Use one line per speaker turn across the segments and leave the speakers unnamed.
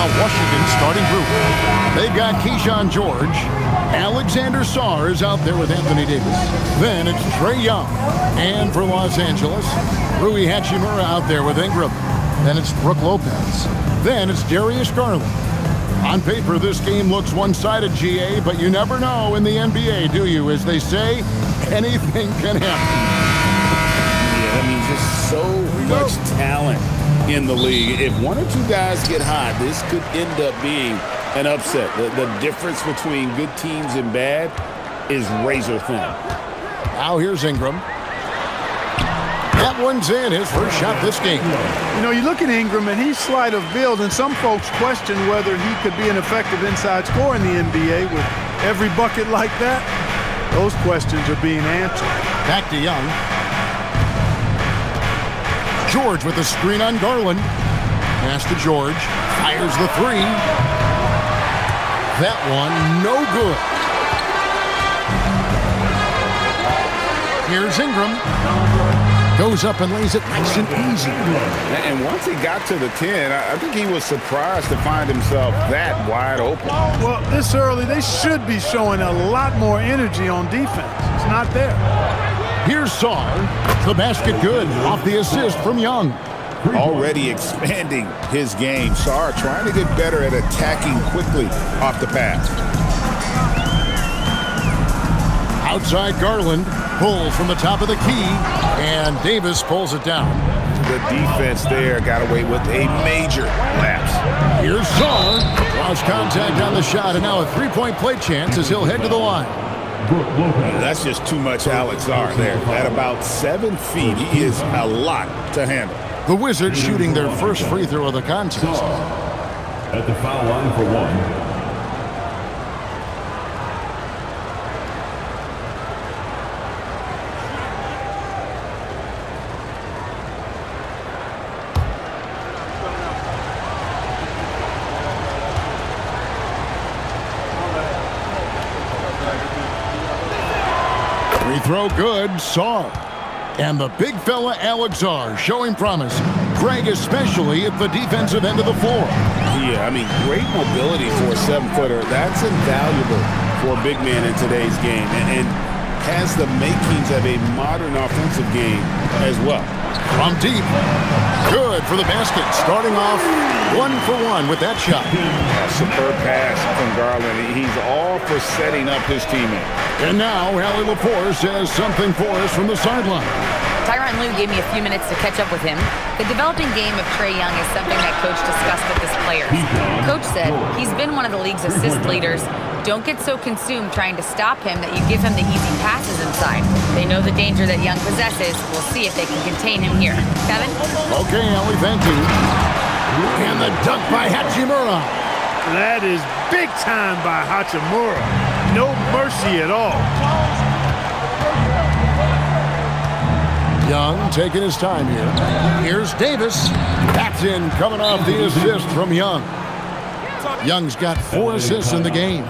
now Washington's starting group. They've got Keyshawn George. Alexander Sarr is out there with Anthony Davis. Then it's Trae Young. And for Los Angeles, Rui Hachimura out there with Ingram. Then it's Brook Lopez. Then it's Darius Garland. On paper, this game looks one-sided, GA, but you never know in the NBA, do you? As they say, anything can happen.
Yeah, I mean, just so much talent in the league. If one or two guys get hot, this could end up being an upset. The difference between good teams and bad is razor thin.
Now here's Ingram. That one's in, his first shot this game.
You know, you look at Ingram, and he's slight of build, and some folks question whether he could be an effective inside scorer in the NBA with every bucket like that. Those questions are being answered.
Back to Young. George with the screen on Garland. Pass to George. Fires the three. That one, no good. Here's Ingram. Goes up and lays it nice and easy.
And once he got to the 10, I think he was surprised to find himself that wide open.
Well, this early, they should be showing a lot more energy on defense. It's not there.
Here's Sarr. The basket good off the assist from Young.
Already expanding his game. Sarr trying to get better at attacking quickly off the pass.
Outside Garland pulls from the top of the key, and Davis pulls it down.
The defense there got away with a major lapse.
Here's Sarr. Lost contact on the shot, and now a three-point play chance as he'll head to the line.
That's just too much Alex Sarr there. At about 7 feet, he is a lot to handle.
The Wizards shooting their first free throw of the contest.
At the foul line for one.
Free throw good, Sarr. And the big fella Alex Sarr showing promise. Greg especially at the defensive end of the floor.
Yeah, I mean, great mobility for a 7-footer. That's invaluable for a big man in today's game. And has the makings of a modern offensive game as well.
From deep. Good for the basket. Starting off 1-for-1 with that shot.
Superb pass from Garland. He's all for setting up his teammate.
And now Allie Lepore says something for us from the sideline.
Tyronn Lue gave me a few minutes to catch up with him. The developing game of Trae Young is something that Coach discussed with his players. Coach said he's been one of the league's assist leaders. Don't get so consumed trying to stop him that you give him the easy passes inside. They know the danger that Young possesses. We'll see if they can contain him here. Kevin?
Okay, Allie, thank you. And the dunk by Hachimura.
That is big time by Hachimura. No mercy at all.
Young taking his time here. Here's Davis. That's in, coming off the assist from Young. Young's got 4 assists in the game.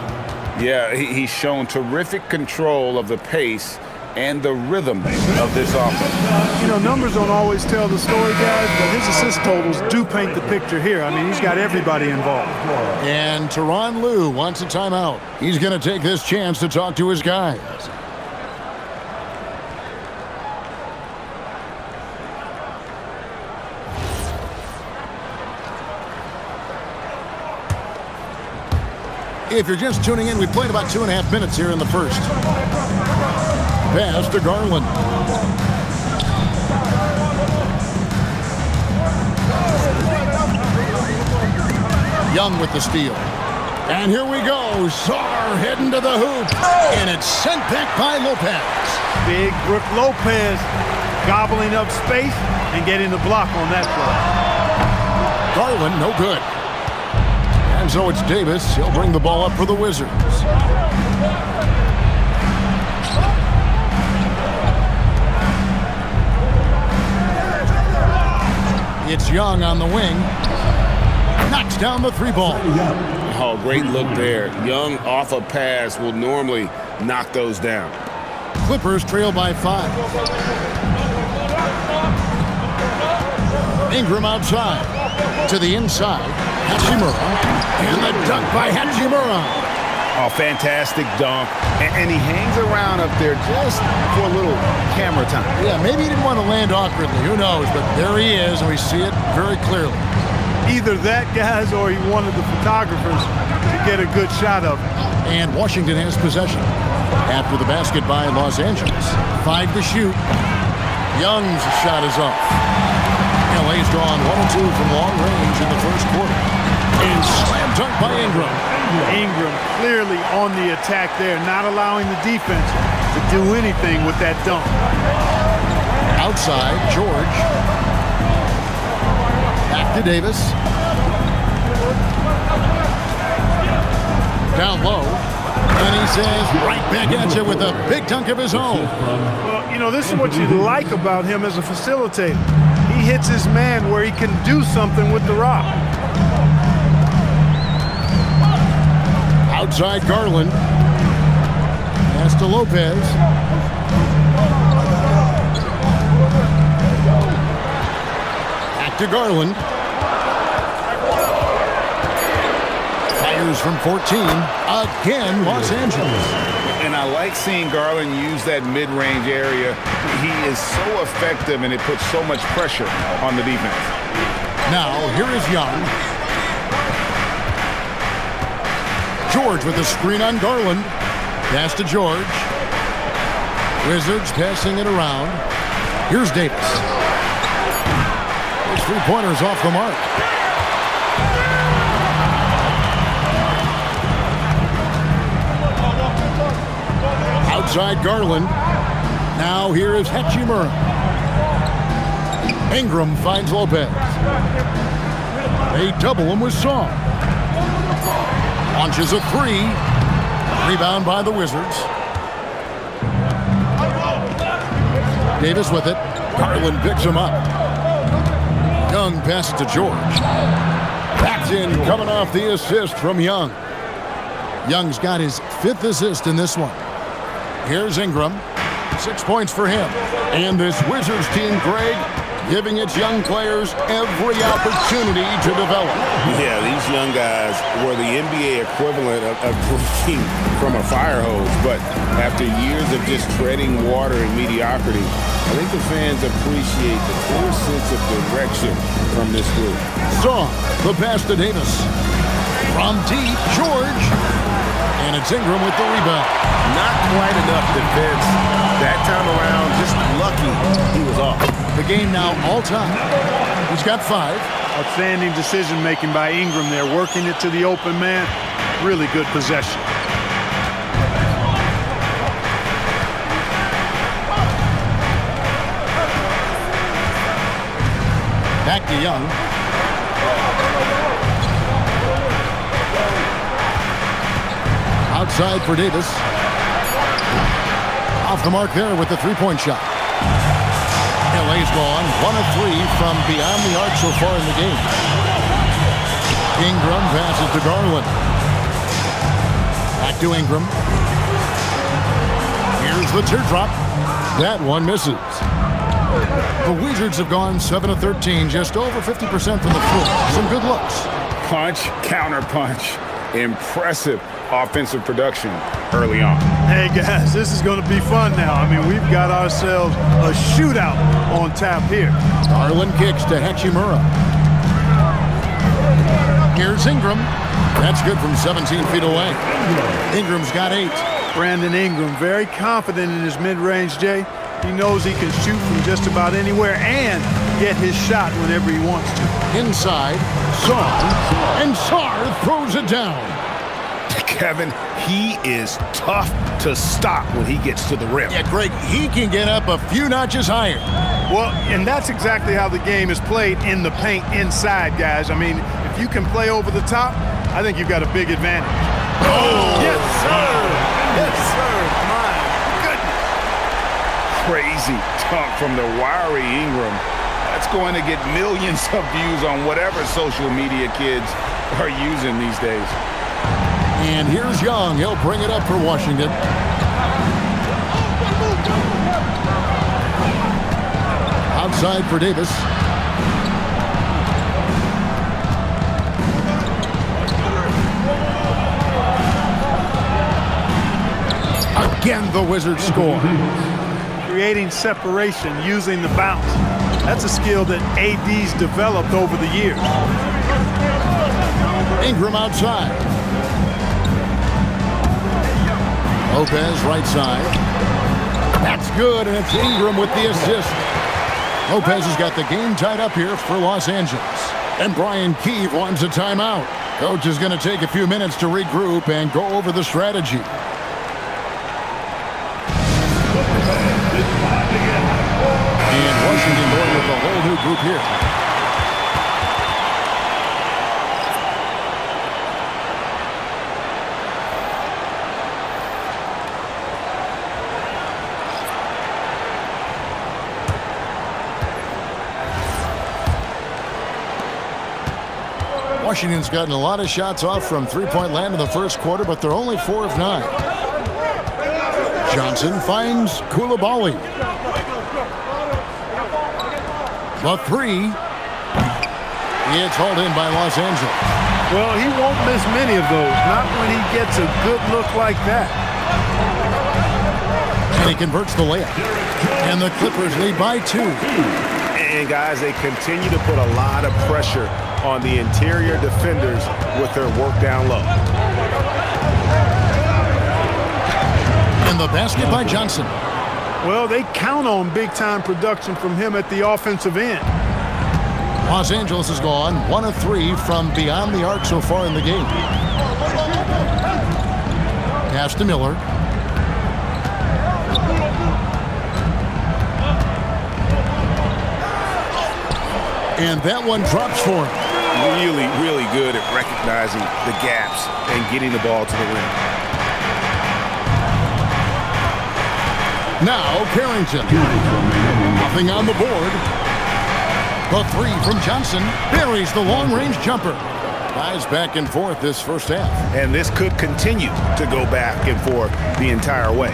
Yeah, he's shown terrific control of the pace and the rhythm of this offense.
You know, numbers don't always tell the story, guys, but his assist totals do paint the picture here. I mean, he's got everybody involved.
And Tyronn Lue wants a timeout. He's going to take this chance to talk to his guys. If you're just tuning in, we played about 2.5 minutes here in the first. Pass to Garland. Young with the steal. And here we go. Sarr heading to the hoop. And it's sent back by Lopez.
Big Brook Lopez gobbling up space and getting the block on that play.
Garland, no good. And so it's Davis. He'll bring the ball up for the Wizards. It's Young on the wing. Knocks down the 3-ball.
Oh, great look there. Young off a pass will normally knock those down.
Clippers trail by 5. Ingram outside. To the inside. Hachimura. And the dunk by Hachimura.
Oh, fantastic dunk. And he hangs around up there just for a little camera time.
Yeah, maybe he didn't want to land awkwardly. Who knows? But there he is, and we see it very clearly.
Either that, guys, or he wanted the photographers to get a good shot of him.
And Washington has possession. After the basket by Los Angeles. 5 to shoot. Young's shot is off. LA's drawn 1 and 2 from long range in the first quarter. And slam dunk by Ingram.
Ingram clearly on the attack there, not allowing the defense to do anything with that dunk.
Outside, George. Back to Davis. Down low. And he says right back at you with a big dunk of his own.
Well, you know, this is what you like about him as a facilitator. He hits his man where he can do something with the rock.
Outside Garland. Pass to Lopez. Back to Garland. Fires from 14. Again, Los Angeles.
And I like seeing Garland use that mid-range area. He is so effective, and it puts so much pressure on the defense.
Now, here is Young. George with a screen on Garland. Pass to George. Wizards passing it around. Here's Davis. His three-pointers off the mark. Outside Garland. Now here is Hachimura. Ingram finds Lopez. They double him with Song. Launches a three. Rebound by the Wizards. Davis with it. Garland picks him up. Young passes to George. Backed in, coming off the assist from Young. Young's got his 5th assist in this one. Here's Ingram. 6 points for him. And this Wizards team, Greg, giving its young players every opportunity to develop.
Yeah, these young guys were the NBA equivalent of drinking from a fire hose. But after years of just treading water in mediocrity, I think the fans appreciate the clear sense of direction from this group.
Song, the pass to Davis. From deep, George. And it's Ingram with the rebound.
Not quite enough defense that time around. Just lucky he was off.
The game now all-time. He's got 5.
Outstanding decision-making by Ingram there, working it to the open man. Really good possession.
Back to Young. Outside for Davis. Off the mark there with the three-point shot. LA's gone 1 of 3 from beyond the arc so far in the game. Ingram passes to Garland. Back to Ingram. Here's the teardrop. That one misses. The Wizards have gone 7 of 13, just over 50% from the floor. Some good looks.
Punch, counter punch. Impressive offensive production early on.
Hey, guys, this is going to be fun now. I mean, we've got ourselves a shootout on tap here.
Garland kicks to Hachimura. Here's Ingram. That's good from 17 feet away. Ingram's got 8.
Brandon Ingram, very confident in his mid-range, Jay. He knows he can shoot from just about anywhere and get his shot whenever he wants to.
Inside, Song, and Sarr throws it down.
Kevin, he is tough to stop when he gets to the rim.
Yeah, Greg, he can get up a few notches higher.
Well, and that's exactly how the game is played in the paint inside, guys. I mean, if you can play over the top, I think you've got a big advantage.
Oh!
Yes, sir! Yes, sir! My goodness!
Crazy dunk from the wiry Ingram. That's going to get millions of views on whatever social media kids are using these days.
And here's Young. He'll bring it up for Washington. Outside for Davis. Again, the Wizards score.
Creating separation using the bounce. That's a skill that AD's developed over the years.
Ingram outside. Lopez right side. That's good, and it's Ingram with the assist. Lopez has got the game tied up here for Los Angeles. And Brian Keefe wants a timeout. Coach is going to take a few minutes to regroup and go over the strategy. And Washington going with a whole new group here. Washington's gotten a lot of shots off from three-point land in the first quarter, but they're only 4 of 9. Johnson finds Coulibaly. The three. It's hauled in by Los Angeles.
Well, he won't miss many of those, not when he gets a good look like that.
And he converts the layup. And the Clippers lead by 2.
And guys, they continue to put a lot of pressure on the interior defenders with their work down low.
And the basket by Johnson.
Well, they count on big-time production from him at the offensive end.
Los Angeles has gone 1 of 3 from beyond the arc so far in the game. Pass to Miller. And that one drops for him.
Really, really good at recognizing the gaps and getting the ball to the rim.
Now Carrington. Nothing on the board. The three from Johnson buries the long-range jumper. Guys back and forth this first half.
And this could continue to go back and forth the entire way.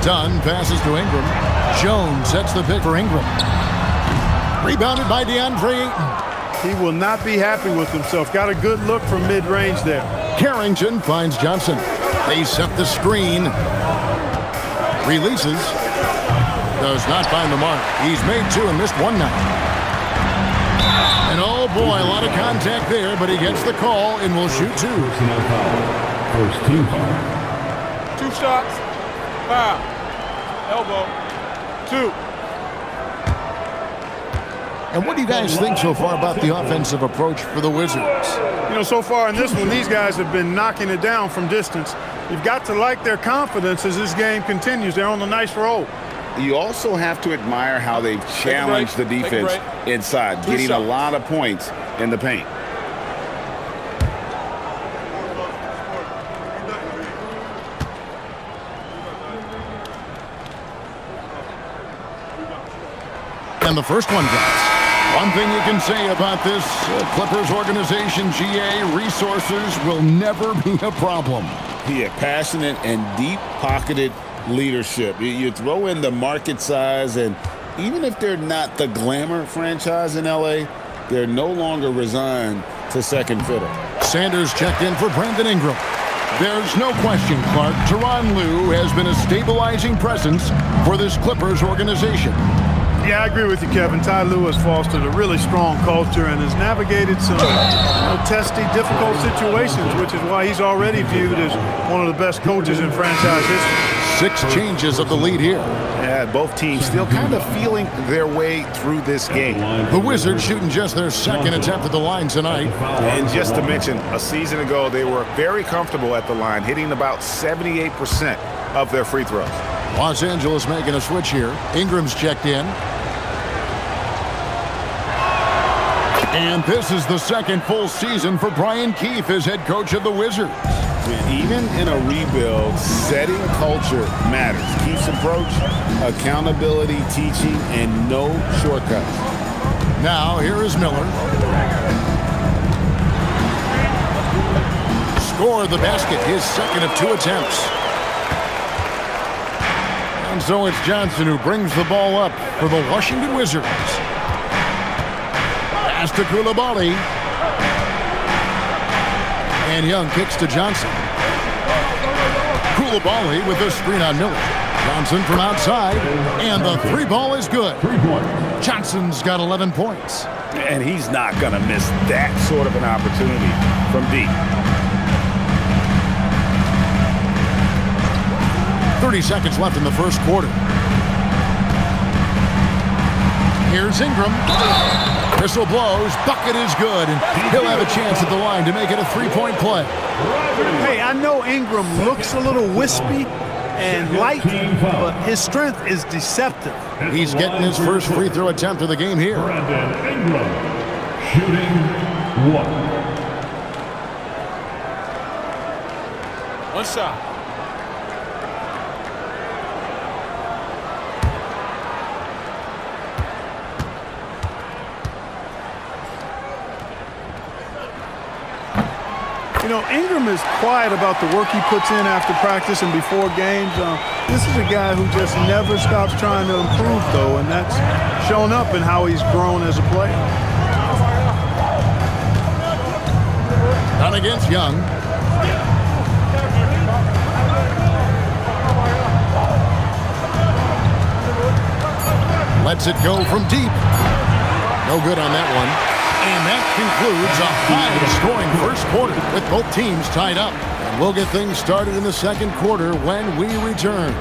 Dunn passes to Ingram. Jones sets the pick for Ingram. Rebounded by DeAndre Ayton.
He will not be happy with himself. Got a good look from mid-range there.
Carrington finds Johnson. They set the screen. Releases. Does not find the mark. He's made 2 and missed 1 now. And oh boy, a lot of contact there, but he gets the call and will shoot 2.
First team.
2 shots. Foul. Elbow. 2.
And what do you guys think so far about the offensive approach for the Wizards?
You know, so far in this one, these guys have been knocking it down from distance. You've got to like their confidence as this game continues. They're on a nice roll.
You also have to admire how they've challenged the defense inside, getting a lot of points in the paint.
And the first one drops. One thing you can say about this Clippers organization, GA, resources will never be a problem.
Yeah, passionate and deep-pocketed leadership. You throw in the market size, and even if they're not the glamour franchise in LA, they're no longer resigned to second fiddle.
Sanders checked in for Brandon Ingram. There's no question, Clark, Tyronn Lue has been a stabilizing presence for this Clippers organization.
Yeah, I agree with you, Kevin. Ty Lue has fostered a really strong culture and has navigated some testy, difficult situations, which is why he's already viewed as one of the best coaches in franchise history.
6 changes of the lead here.
Yeah, both teams still kind of feeling their way through this game.
The Wizards shooting just their second attempt at the line tonight.
And just to mention, a season ago, they were very comfortable at the line, hitting about 78% of their free throws.
Los Angeles making a switch here. Ingram's checked in. And this is the second full season for Brian Keefe as head coach of the Wizards.
Even in a rebuild, setting culture matters. Keefe's approach, accountability, teaching, and no shortcuts.
Now, here is Miller. Score the basket, his second of 2 attempts. And so it's Johnson who brings the ball up for the Washington Wizards. Pass to Coulibaly. And Young kicks to Johnson. Koulibaly with a screen on Miller. Johnson from outside, and the three ball is good.
3 points.
Johnson's got 11 points.
And he's not going to miss that sort of an opportunity from deep.
30 seconds left in the first quarter. Here's Ingram. Whistle blows. Bucket is good, and he'll have a chance at the line to make it a three-point play.
Hey, I know Ingram looks a little wispy and light, but his strength is deceptive.
He's getting his first free throw attempt of the game here.
Brandon Ingram shooting 1.
One shot.
You know, Ingram is quiet about the work he puts in after practice and before games. This is a guy who just never stops trying to improve, though, and that's shown up in how he's grown as a player.
Done against Young. Lets it go from deep. No good on that one. And that concludes a high-scoring first quarter with both teams tied up. And we'll get things started in the second quarter when we return.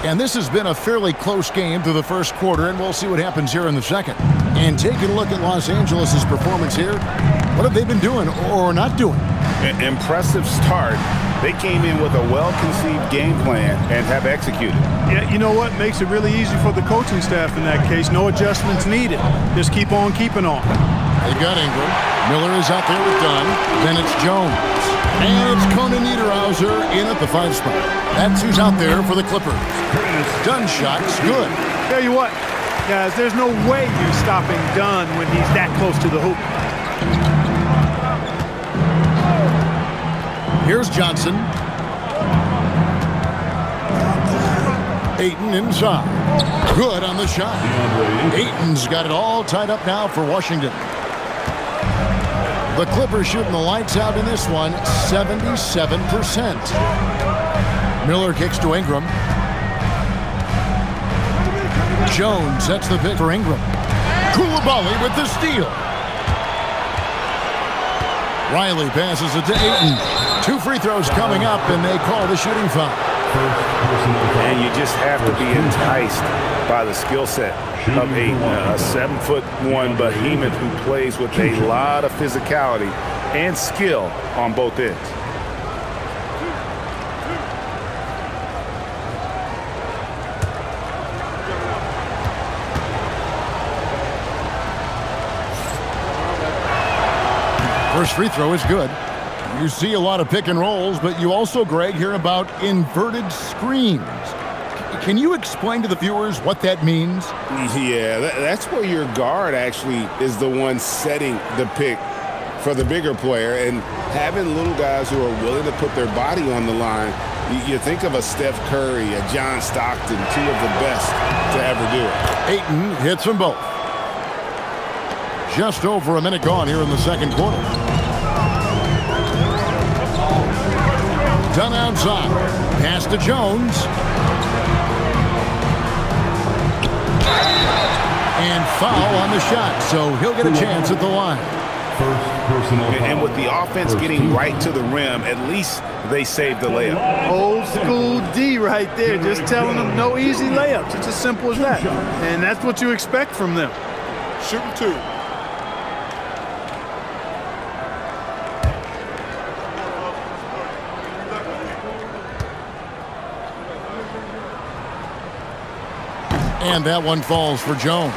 And this has been a fairly close game through the first quarter, and we'll see what happens here in the second. And taking a look at Los Angeles' performance here, what have they been doing or not doing?
An impressive start. They came in with a well-conceived game plan and have executed.
Yeah, you know what? Makes it really easy for the coaching staff in that case. No adjustments needed. Just keep on keeping on.
They've got Ingram. Miller is out there with Dunn. Then it's Jones. And it's Conan Niederhauser in at the 5 spot. That's who's out there for the Clippers. Dunn shot's good.
Tell you what, guys, there's no way you're stopping Dunn when he's that close to the hoop.
Here's Johnson. Ayton inside. Good on the shot. Ayton's got it all tied up now for Washington. The Clippers shooting the lights out in this one, 77%. Miller kicks to Ingram. Jones sets the pick for Ingram. Koulibaly with the steal. Riley passes it to Ayton. 2 free throws coming up, and they call the shooting foul.
And you just have to be enticed by the skill set of Ayton, a 7'1" behemoth who plays with a lot of physicality and skill on both ends.
First free throw is good. You see a lot of pick and rolls, but you also, Greg, hear about inverted screens. Can you explain to the viewers what that means?
Yeah, that's where your guard actually is the one setting the pick for the bigger player, and having little guys who are willing to put their body on the line. You think of a Steph Curry, a John Stockton, 2 of the best to ever do it.
Ayton hits them both. Just over a minute gone here in the second quarter. Dunn outside. Pass to Jones. And foul on the shot, so he'll get a chance at the line.
First personal foul.
And with the offense getting right to the rim, at least they saved the layup.
Old school D right there, just telling them no easy layups. It's as simple as that. And that's what you expect from them.
Shooting 2.
And that one falls for Jones.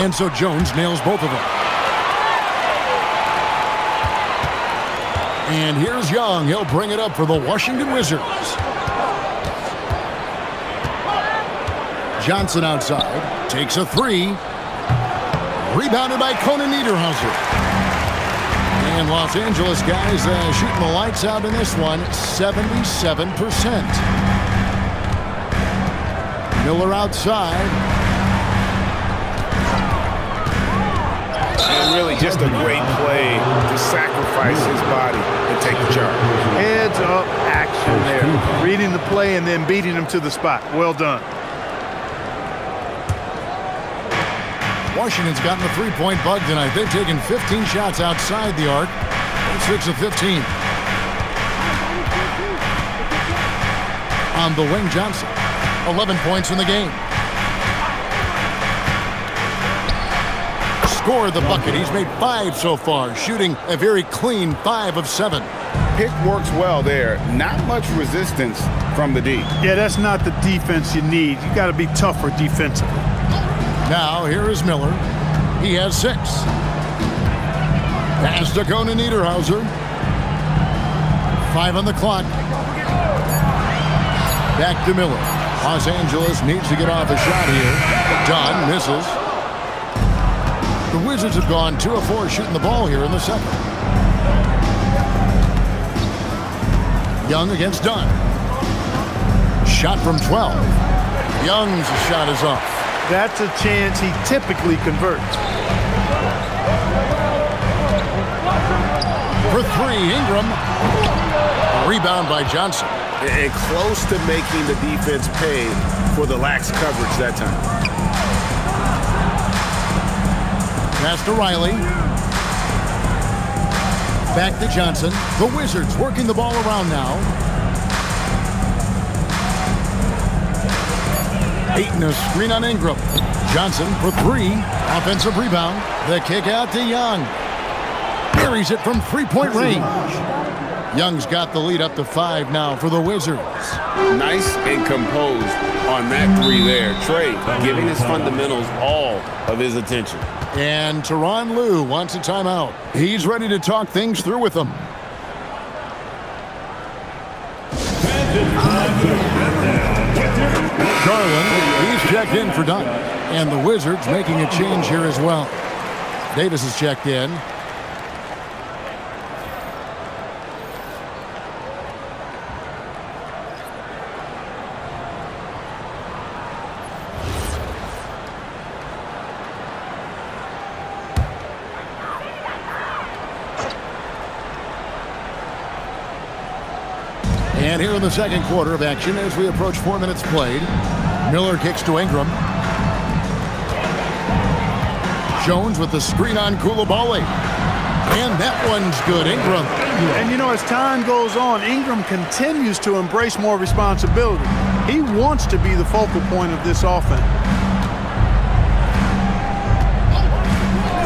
And so Jones nails both of them. And here's Young. He'll bring it up for the Washington Wizards. Johnson outside. Takes a three. Rebounded by Conan Niederhauser. And Los Angeles guys shooting the lights out in this one. 77%. Miller outside.
And really just a great play to sacrifice his body and take the charge.
Heads up action there. Reading the play and then beating him to the spot. Well done.
Washington's gotten the three-point bug tonight. They've taken 15 shots outside the arc. 6 of 15. On the wing, Johnson. 11 points in the game. Scored the bucket. He's made 5 so far, shooting a very clean 5 of 7.
Pick works well there. Not much resistance from the D.
Yeah, that's not the defense you need. You got to be tougher defensively.
Now, here is Miller. He has 6. Pass to Conan Niederhauser. 5 on the clock. Back to Miller. Los Angeles needs to get off a shot here. Dunn misses. The Wizards have gone 2 of 4 shooting the ball here in the second. Young against Dunn. Shot from 12. Young's shot is off.
That's a chance he typically converts.
For 3, Ingram. A rebound by Johnson.
And close to making the defense pay for the lax coverage that time.
Pass to Riley. Back to Johnson. The Wizards working the ball around now. Ayton a screen on Ingram. Johnson for 3. Offensive rebound. The kick out to Young. Buries it from 3-point range. Young's got the lead up to 5 now for the Wizards.
Nice and composed on that 3 there. Trey giving his fundamentals all of his attention.
And Tyronn Lue wants a timeout. He's ready to talk things through with them. Garland, he's checked in for Dunn. And the Wizards making a change here as well. Davis is checked in. And here in the second quarter of action as we approach 4 minutes played. Miller kicks to Ingram. Jones with the screen on Coulibaly. And that one's good, Ingram.
And you know, as time goes on, Ingram continues to embrace more responsibility. He wants to be the focal point of this offense.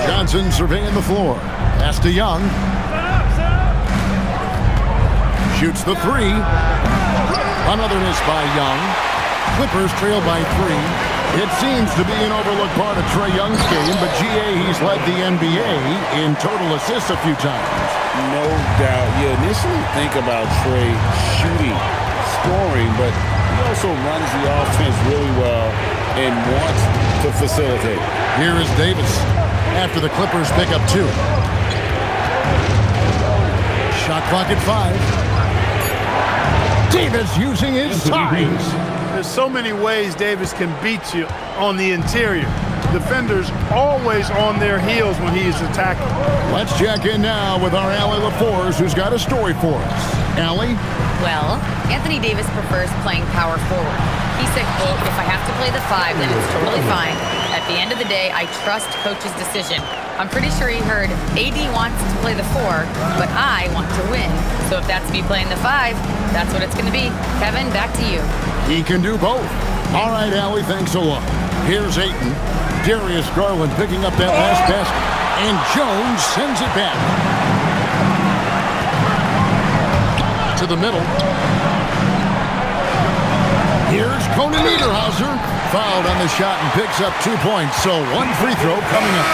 Johnson surveying the floor. Pass to Young. Shoots the 3. Another miss by Young. Clippers trail by 3. It seems to be an overlooked part of Trae Young's game, but GA, he's led the NBA in total assists a few times.
No doubt. You initially think about Trae shooting, scoring, but he also runs the offense really well and wants to facilitate.
Here is Davis after the Clippers pick up 2. Shot clock at 5. Davis using his size.
There's so many ways Davis can beat you on the interior. Defenders always on their heels when he is attacking.
Let's check in now with our Allie LaForce, who's got a story for us. Allie?
Well, Anthony Davis prefers playing power forward. He said, quote, "If I have to play the 5, then it's totally fine. At the end of the day, I trust coach's decision." I'm pretty sure he heard AD wants to play the 4, but I want to win. So if that's me playing the 5, that's what it's going to be. Kevin, back to you.
He can do both. All right, Allie, thanks a lot. Here's Ayton. Darius Garland picking up that last basket. And Jones sends it back. To the middle. Here's Conan Niederhauser. Fouled on the shot and picks up 2 points. So one free throw coming up.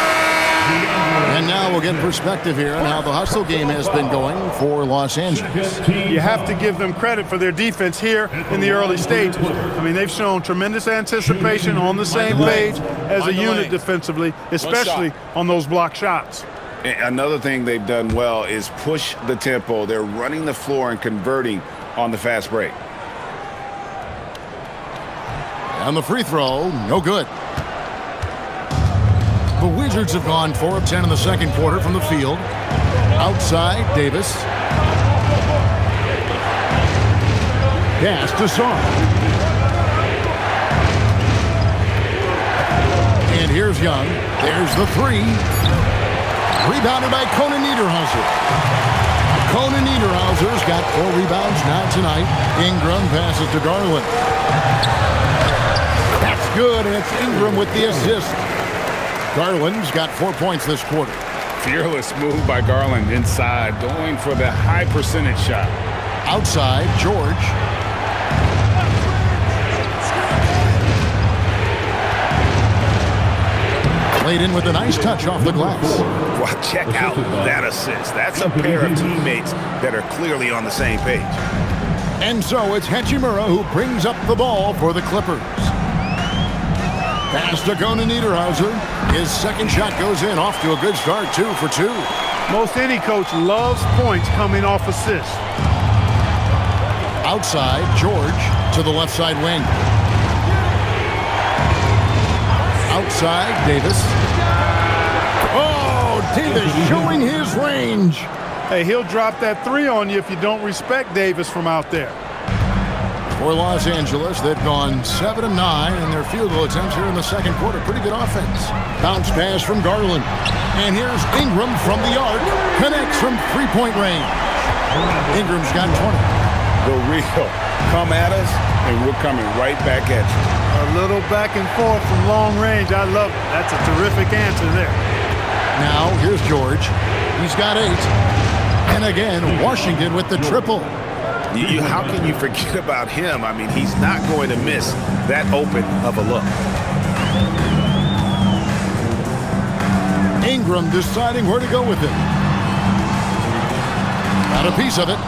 And now we'll get perspective here on how the hustle game has been going for Los Angeles.
You have to give them credit for their defense here in the early stages. I mean, they've shown tremendous anticipation on the same page as a unit defensively, especially on those block shots.
Another thing they've done well is push the tempo. They're running the floor and converting on the fast break.
And the free throw, no good. The Wizards have gone 4 of 10 in the second quarter from the field. Outside, Davis. Pass to Sarr. And here's Young. There's the three. Rebounded by Conan Niederhauser. Conan Niederhauser's got 4 rebounds now tonight. Ingram passes to Garland. That's good, and it's Ingram with the assist. Garland's got 4 points this quarter.
Fearless move by Garland inside, going for the high percentage shot.
Outside, George. Laid in with a nice touch off the glass.
Well, check out that assist. That's a pair of teammates that are clearly on the same page.
And so it's Hachimura who brings up the ball for the Clippers. Pass to Conan Niederhauser. His second shot goes in, off to a good start, 2 for 2.
Most any coach loves points coming off assists.
Outside, George to the left side wing. Outside, Davis. Oh, Davis showing his range.
Hey, he'll drop that 3 on you if you don't respect Davis from out there.
For Los Angeles, they've gone 7 of 9 in their field goal attempts here in the second quarter. Pretty good offense. Bounce pass from Garland. And here's Ingram from the arc. Connects from three-point range. Ingram's got 20.
The real come at us, and we're coming right back at you.
A little back and forth from long range. I love it. That's a terrific answer there.
Now, here's George. He's got 8. And again, Washington with the triple.
How can you forget about him? I mean, he's not going to miss that open of a look.
Ingram deciding where to go with it. Got a piece of it.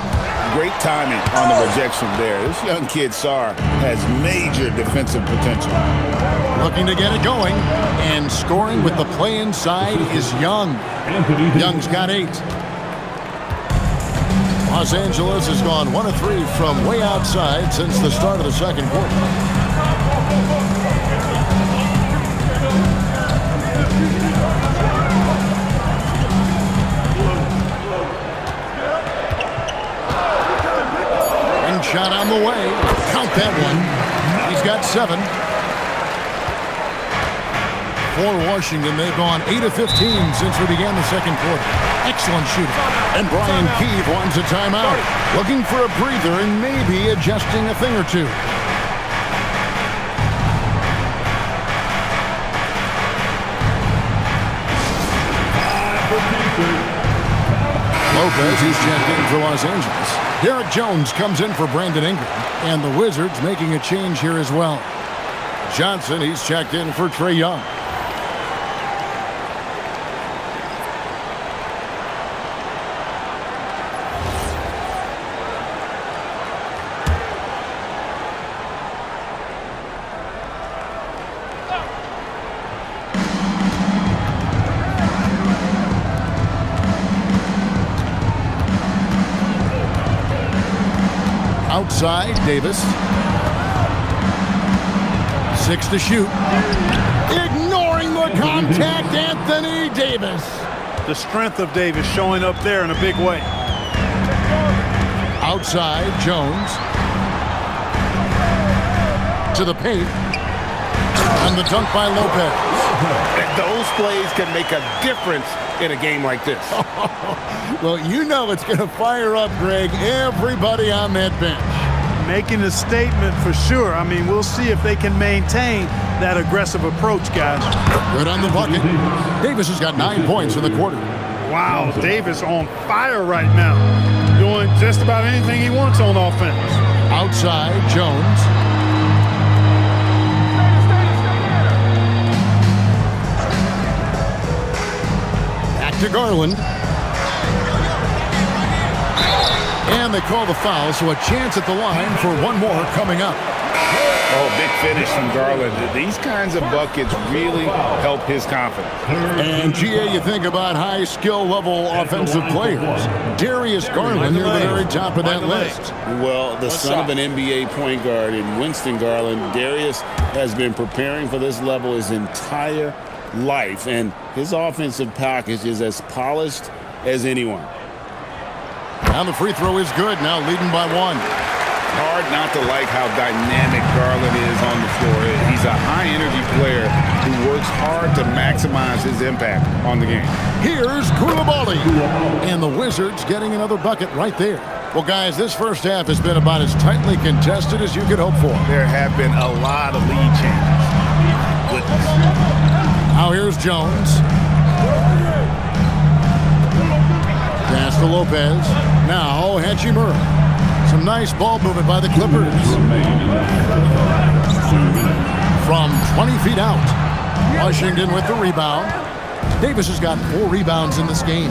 Great timing on the rejection there. This young kid, Sarr, has major defensive potential.
Looking to get it going. And scoring with the play inside is Young. Young's got 8. Los Angeles has gone 1 of 3 from way outside since the start of the second quarter. And shot on the way. Count that one. He's got 7. For Washington, they've gone 8 of 15 since we began the second quarter. Excellent shooting. And Brian Keefe wants a timeout. Looking for a breather and maybe adjusting a thing or two. Lopez, he's checked in for Los Angeles. Derek Jones comes in for Brandon Ingram. And the Wizards making a change here as well. Johnson, he's checked in for Trae Young. Outside, Davis. 6 to shoot. Ignoring the contact, Anthony Davis.
The strength of Davis showing up there in a big way.
Outside, Jones. To the paint. And the dunk by Lopez.
Those plays can make a difference in a game like this.
Well, you know it's going to fire up, Greg, everybody on that bench.
Making a statement for sure. I mean, we'll see if they can maintain that aggressive approach, guys.
Good on the bucket. Davis has got 9 points in the quarter.
Wow, Davis on fire right now. Doing just about anything he wants on offense.
Outside, Jones. to Garland. And they call the foul, so a chance at the line for one more coming up.
Oh, big finish from Garland. These kinds of buckets really help his confidence.
And, GA, you think about high skill level offensive players. Darius Garland near the very top of that list.
Well, the son of an NBA point guard in Winston Garland, Darius has been preparing for this level his entire life, and his offensive package is as polished as anyone.
Now the free throw is good, now leading by one.
Hard not to like how dynamic Garland is on the floor. He's a high-energy player who works hard to maximize his impact on the game.
Here's Koulibaly. And the Wizards getting another bucket right there. Well, guys, this first half has been about as tightly contested as you could hope for.
There have been a lot of lead changes. Goodness.
Now here's Jones. Pass to Lopez. Now Hachimura. Some nice ball movement by the Clippers. From 20 feet out. Washington with the rebound. Davis has got 4 rebounds in this game.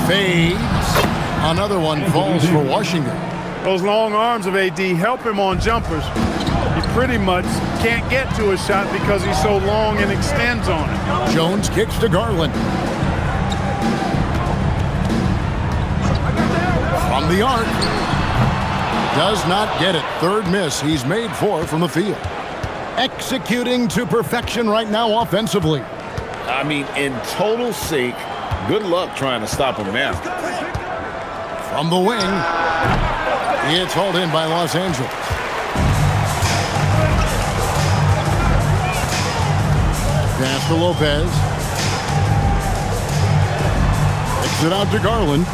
Fades. Another one falls for Washington.
Those long arms of AD help him on jumpers. He pretty much can't get to a shot because he's so long and extends on it.
Jones kicks to Garland. From the arc. Does not get it. Third miss. He's made 4 from the field. Executing to perfection right now offensively.
I mean, in total sync. Good luck trying to stop him now.
From the wing. It's hauled in by Los Angeles. Pass to Lopez. Kicks it out to Garland.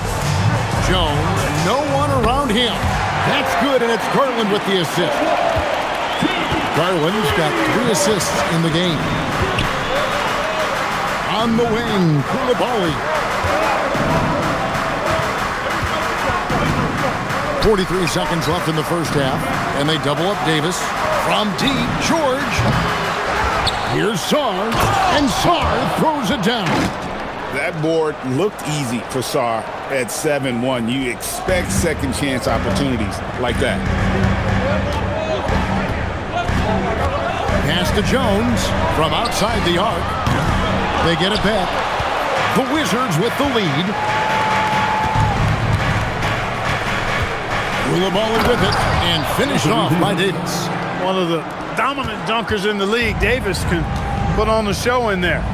Jones, no one around him. That's good, and it's Garland with the assist. Garland's got 3 assists in the game. On the wing, Koulibaly. 43 seconds left in the first half, and they double up Davis. From deep, George. Here's Sarr, and Sarr throws it down.
That board looked easy for Sarr at 7-1. You expect second chance opportunities like that.
Pass to Jones from outside the arc. They get it back. The Wizards with the lead. Koulibaly with it and finished off by Davis.
One of the dominant dunkers in the league. Davis can put on the show in there.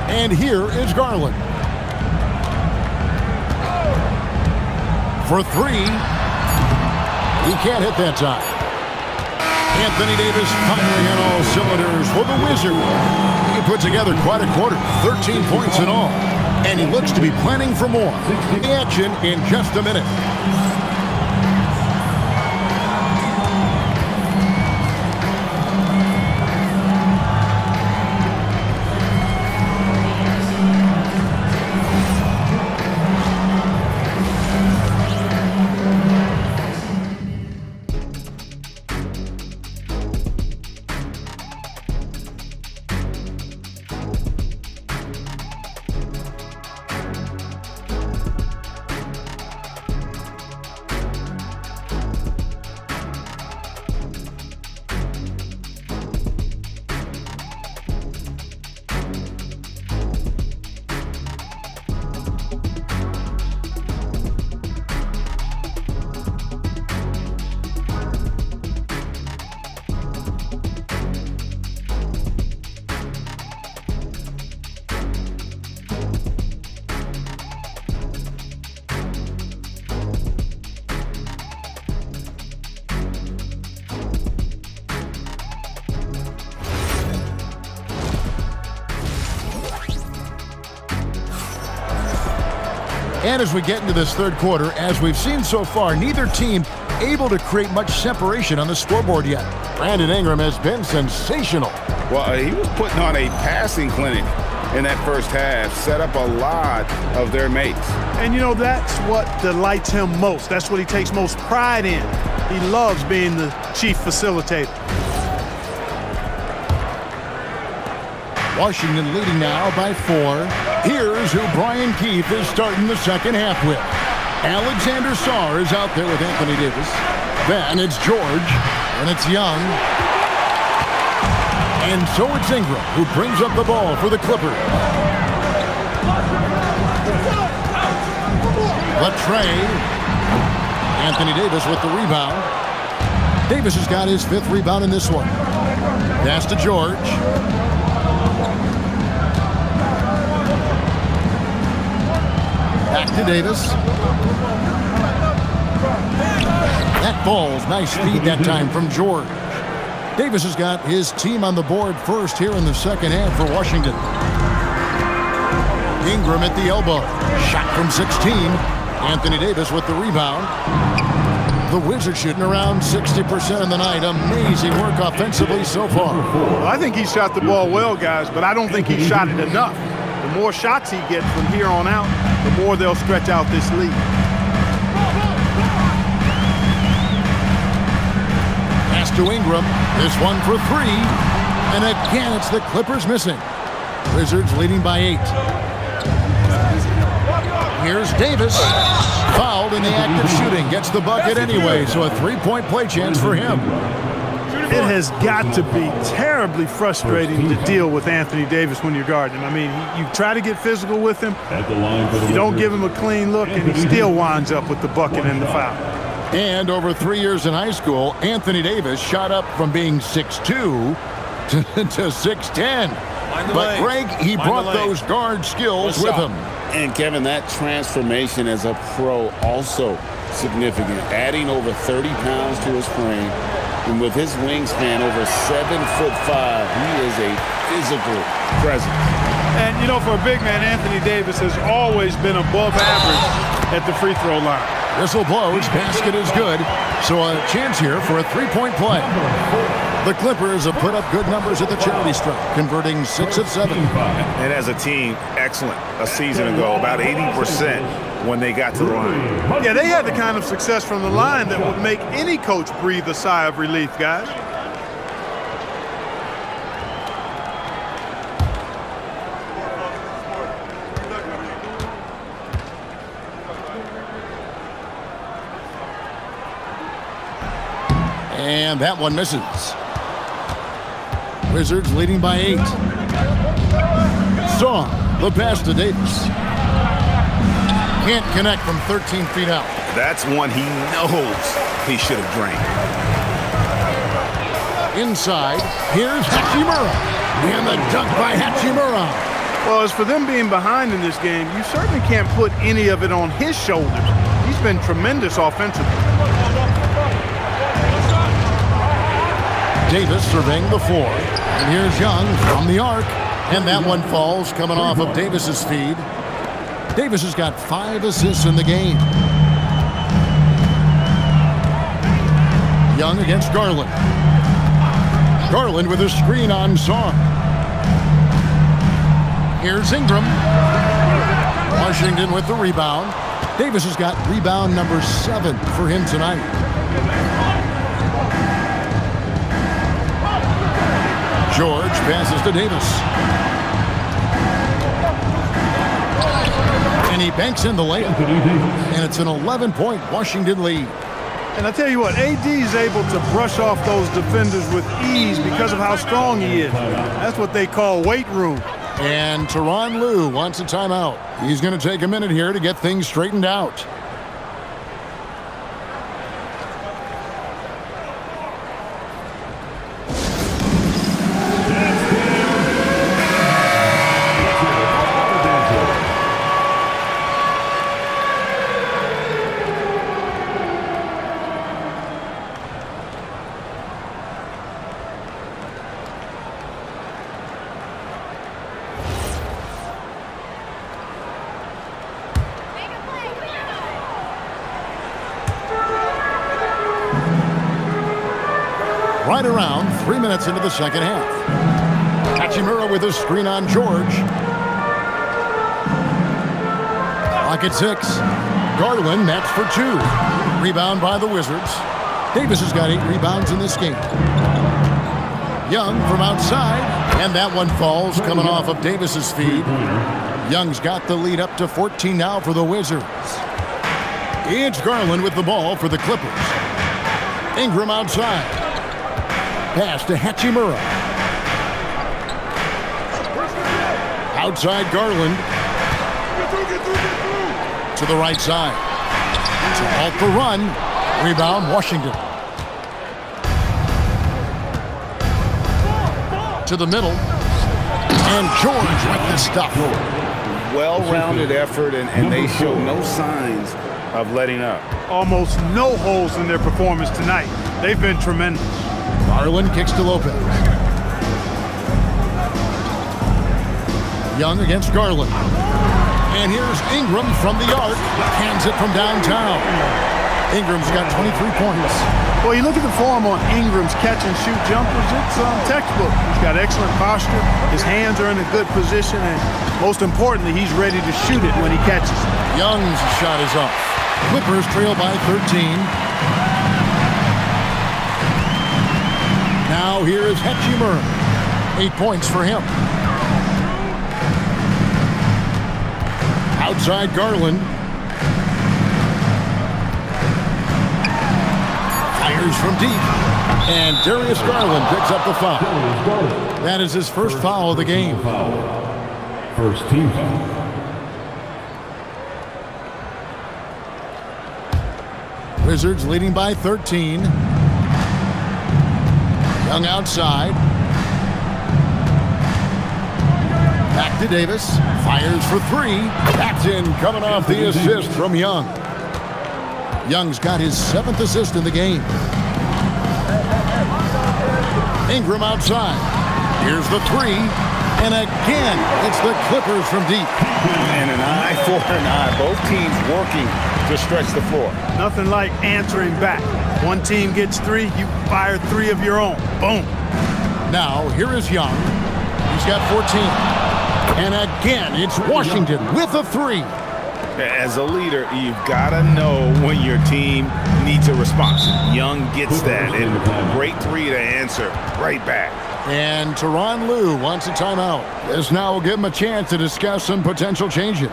And here is Garland. For 3. He can't hit that time. Anthony Davis finally on all cylinders for the Wizards. He put together quite a quarter, 13 points in all. And he looks to be planning for more. The action in just a minute. And as we get into this third quarter, as we've seen so far, neither team able to create much separation on the scoreboard yet. Brandon Ingram has been sensational.
Well, he was putting on a passing clinic in that first half set up a lot of their mates.
And, you know, that's what delights him most. That's what he takes most pride in. He loves being the chief facilitator.
Washington leading now by 4. Here's who Brian Keefe is starting the second half with. Alexander Sarr is out there with Anthony Davis. Then it's George, and it's Young. And so it's Ingram who brings up the ball for the Clippers. Latrey. Anthony Davis with the rebound. Davis has got his 5th rebound in this one. Pass to George. Back to Davis. That falls. Nice feed that time from George. Davis has got his team on the board first here in the second half for Washington. Ingram at the elbow. Shot from 16. Anthony Davis with the rebound. The Wizards shooting around 60% of the night. Amazing work offensively so far.
Well, I think he shot the ball well, guys, but I don't think he shot it enough. The more shots he gets from here on out, the more they'll stretch out this lead.
Pass to Ingram. This one for 3. And again, it's the Clippers missing. Wizards leading by 8. Here's Davis. Fouled in the act of shooting. Gets the bucket anyway, so a 3-point play chance for him.
It has got to be terribly frustrating to deal with Anthony Davis when you're guarding him. I mean, you try to get physical with him. You don't give him a clean look, and he still winds up with the bucket and the foul.
And over 3 years in high school, Anthony Davis shot up from being 6'2" to 6'10". But Greg, he brought those guard skills with him.
And Kevin, that transformation as a pro also significant. Adding over 30 pounds to his frame. And with his wingspan over 7'5", he is a physical presence.
And, you know, for a big man, Anthony Davis has always been above average at the free throw line.
Whistle blows, basket is good. So a chance here for a 3-point play. The Clippers have put up good numbers at the charity stripe, converting 6 of 7.
And as a team, excellent a season ago, about 80% when they got to the line.
Yeah, they had the kind of success from the line that would make any coach breathe a sigh of relief, guys.
And that one misses. Wizards leading by 8. Saw the pass to Davis. Can't connect from 13 feet out.
That's one he knows he should have drained.
Inside, here's Hachimura. And the dunk by Hachimura.
Well, as for them being behind in this game, you certainly can't put any of it on his shoulders. He's been tremendous offensively.
Davis surveying the floor. And here's Young from the arc. And that one falls coming off of Davis's feed. Davis has got 5 assists in the game. Young against Garland. Garland with a screen on Saw. Here's Ingram. Washington with the rebound. Davis has got rebound number 7 for him tonight. George passes to Davis. And he banks in the layup. And it's an 11-point Washington lead.
And I tell you what, AD is able to brush off those defenders with ease because of how strong he is. That's what they call weight room.
And Tyronn Lue wants a timeout. He's going to take a minute here to get things straightened out. Right around 3 minutes into the second half. Hachimura with a screen on George. Clock at 6. Garland nets for 2. Rebound by the Wizards. Davis has got 8 rebounds in this game. Young from outside, and that one falls coming off of Davis's feed. Young's got the lead up to 14 now for the Wizards. It's Garland with the ball for the Clippers. Ingram outside. Pass to Hachimura. Outside Garland. To the right side. To halt the run. Rebound Washington. To the middle. And George with the stuff.
Well-rounded effort, and they show no signs of letting up.
Almost no holes in their performance tonight. They've been tremendous.
Garland kicks to Lopez. Young against Garland. And here's Ingram from the arc. Hands it from downtown. Ingram's got 23 points.
Well, you look at the form on Ingram's catch-and-shoot jumpers, it's textbook. He's got excellent posture. His hands are in a good position, and most importantly, he's ready to shoot it when he catches it.
Young's shot is off. Clippers trail by 13. Now here is Hachimura. 8 points for him. Outside Garland. Fires from deep. And Darius Garland picks up the foul. That is his first foul of the game.
First team foul.
Wizards leading by 13. Young outside. Back to Davis. Fires for 3. That's in, coming off the assist from Young. Young's got his 7th assist in the game. Ingram outside. Here's the 3. And again, it's the Clippers from deep.
And an eye for an eye. Both teams working to stretch the floor.
Nothing like answering back. One team gets 3, you fire 3 of your own. Boom.
Now, here is Young. He's got 14. And again, it's Washington with a 3.
As a leader, you've got to know when your team needs a response. Young gets that, and great 3 to answer right back.
And Tyronn Lue wants a timeout. This now will give him a chance to discuss some potential changes.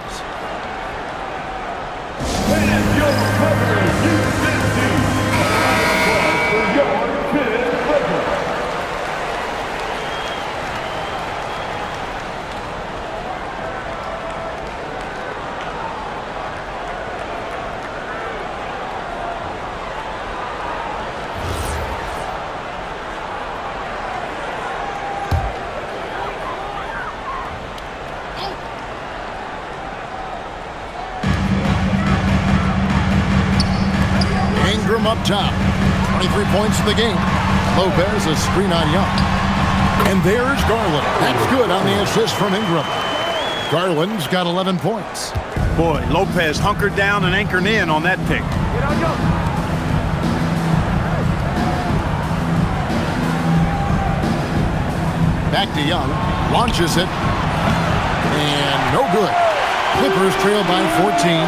Up top, 23 points in the game. Lopez a screen on Young. And there's Garland. That's good on the assist from Ingram. Garland's got 11 points.
Boy, Lopez hunkered down and anchored in on that pick.
Back to Young. Launches it. And no good. Clippers trail by 14.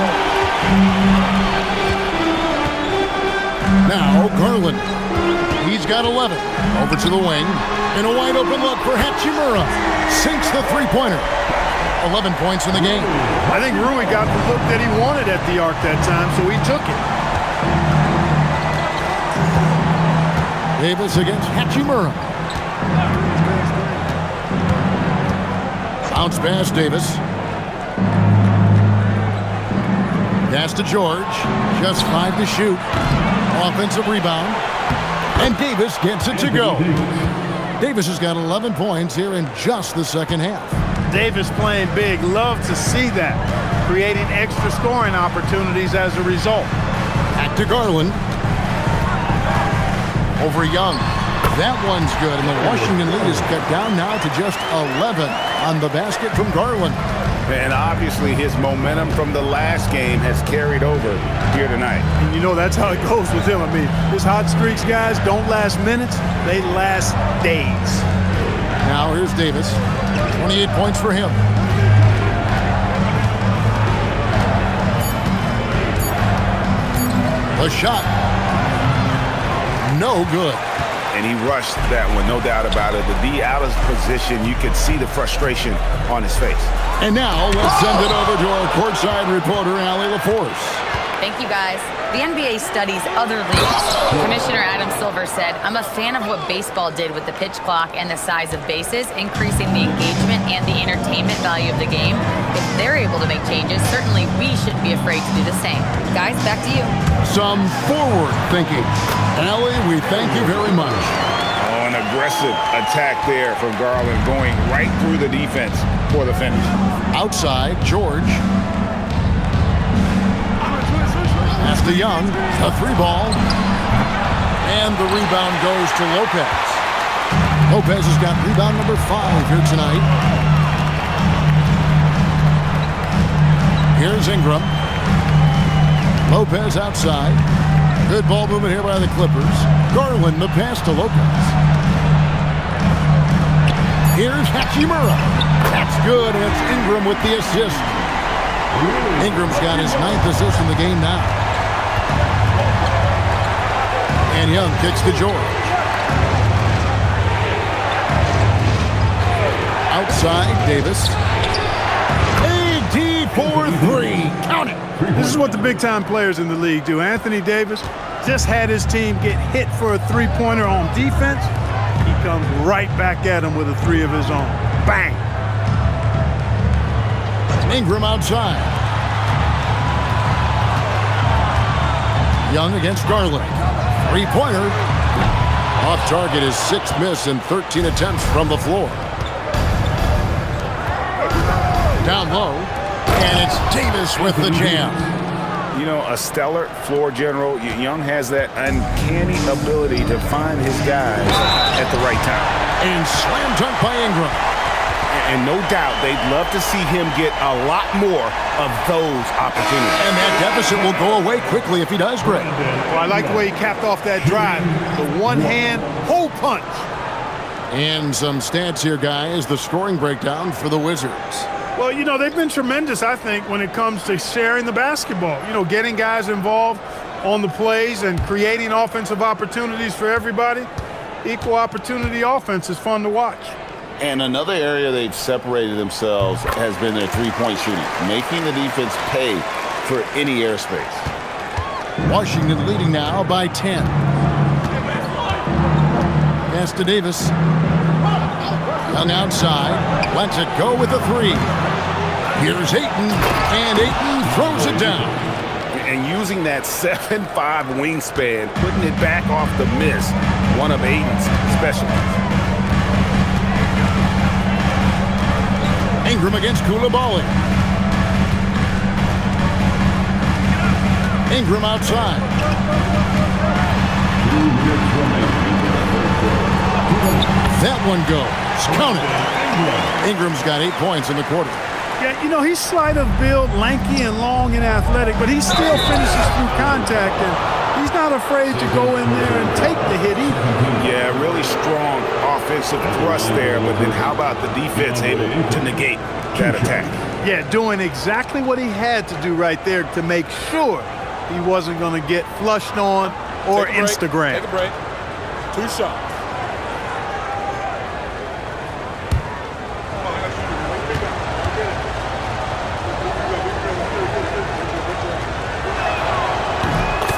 Now Garland. He's got 11. Over to the wing. And a wide open look for Hachimura. Sinks the three-pointer. 11 points in the game.
I think Rui got the look that he wanted at the arc that time, so he took it.
Davis against Hachimura. Bounce pass, Davis. Pass to George. Just 5 to shoot. Offensive rebound. And Davis gets it to go. Davis has got 11 points here in just the second half.
Davis playing big. Love to see that. Creating extra scoring opportunities as a result.
Back to Garland. Over Young. That one's good. And the Washington lead is cut down now to just 11 on the basket from Garland.
And obviously his momentum from the last game has carried over here tonight.
And you know that's how it goes with him. I mean, his hot streaks, guys, don't last minutes. They last days.
Now here's Davis. 28 points for him. The shot. No good.
And he rushed that one, no doubt about it. The D out of position, you could see the frustration on his face.
And now let's send it over to our courtside reporter, Allie LaForce.
Thank you, guys. The NBA studies other leagues. Commissioner Adam Silver said, I'm a fan of what baseball did with the pitch clock and the size of bases, increasing the engagement and the entertainment value of the game. If they're able to make changes, certainly we shouldn't be afraid to do the same. Guys, back to you.
Some forward thinking. Allie, we thank you very much.
Oh, an aggressive attack there from Garland, going right through the defense for the finish.
Outside, George. Pass to Young. A 3-ball. And the rebound goes to Lopez. Lopez has got rebound number 5 here tonight. Here's Ingram. Lopez outside. Good ball movement here by the Clippers. Garland, the pass to Lopez. Here's Hachimura. That's good, and it's Ingram with the assist. Ingram's got his 9th assist in the game now. And Young kicks to George. Outside, Davis. AD for 3. Count it.
This is what the big-time players in the league do. Anthony Davis just had his team get hit for a three-pointer on defense. He comes right back at him with a 3 of his own. Bang!
Ingram outside. Young against Garland. 3-pointer. Off target, his 6th miss in 13 attempts from the floor. Down low. And it's Davis with the jam.
You know, a stellar floor general. Young has that uncanny ability to find his guys at the right time.
And slam dunk by Ingram.
And no doubt they'd love to see him get a lot more of those opportunities.
And that deficit will go away quickly if he does great.
Well, I like the way he capped off that drive. The one-hand hole punch.
And some stats here, guys. The scoring breakdown for the Wizards.
Well, you know, they've been tremendous, I think, when it comes to sharing the basketball. You know, getting guys involved on the plays and creating offensive opportunities for everybody. Equal opportunity offense is fun to watch.
And another area they've separated themselves has been their three-point shooting, making the defense pay for any airspace.
Washington leading now by 10. Pass to Davis. Young outside. Lets it go with a 3. Here's Ayton, and Ayton throws it down.
And using that 7'5" wingspan, putting it back off the miss, one of Ayton's specialties.
Ingram against Koulibaly. Ingram outside. That one goes. Count it. Ingram's got 8 points in the quarter.
Yeah, you know, he's slight of build, lanky and long and athletic, but he still finishes through contact, and he's not afraid to go in there and take the hit either.
Yeah, really strong offensive thrust there, but then how about the defense able to negate that attack?
Yeah, doing exactly what he had to do right there to make sure he wasn't going to get flushed on or Instagram.
Take a break. 2 shots.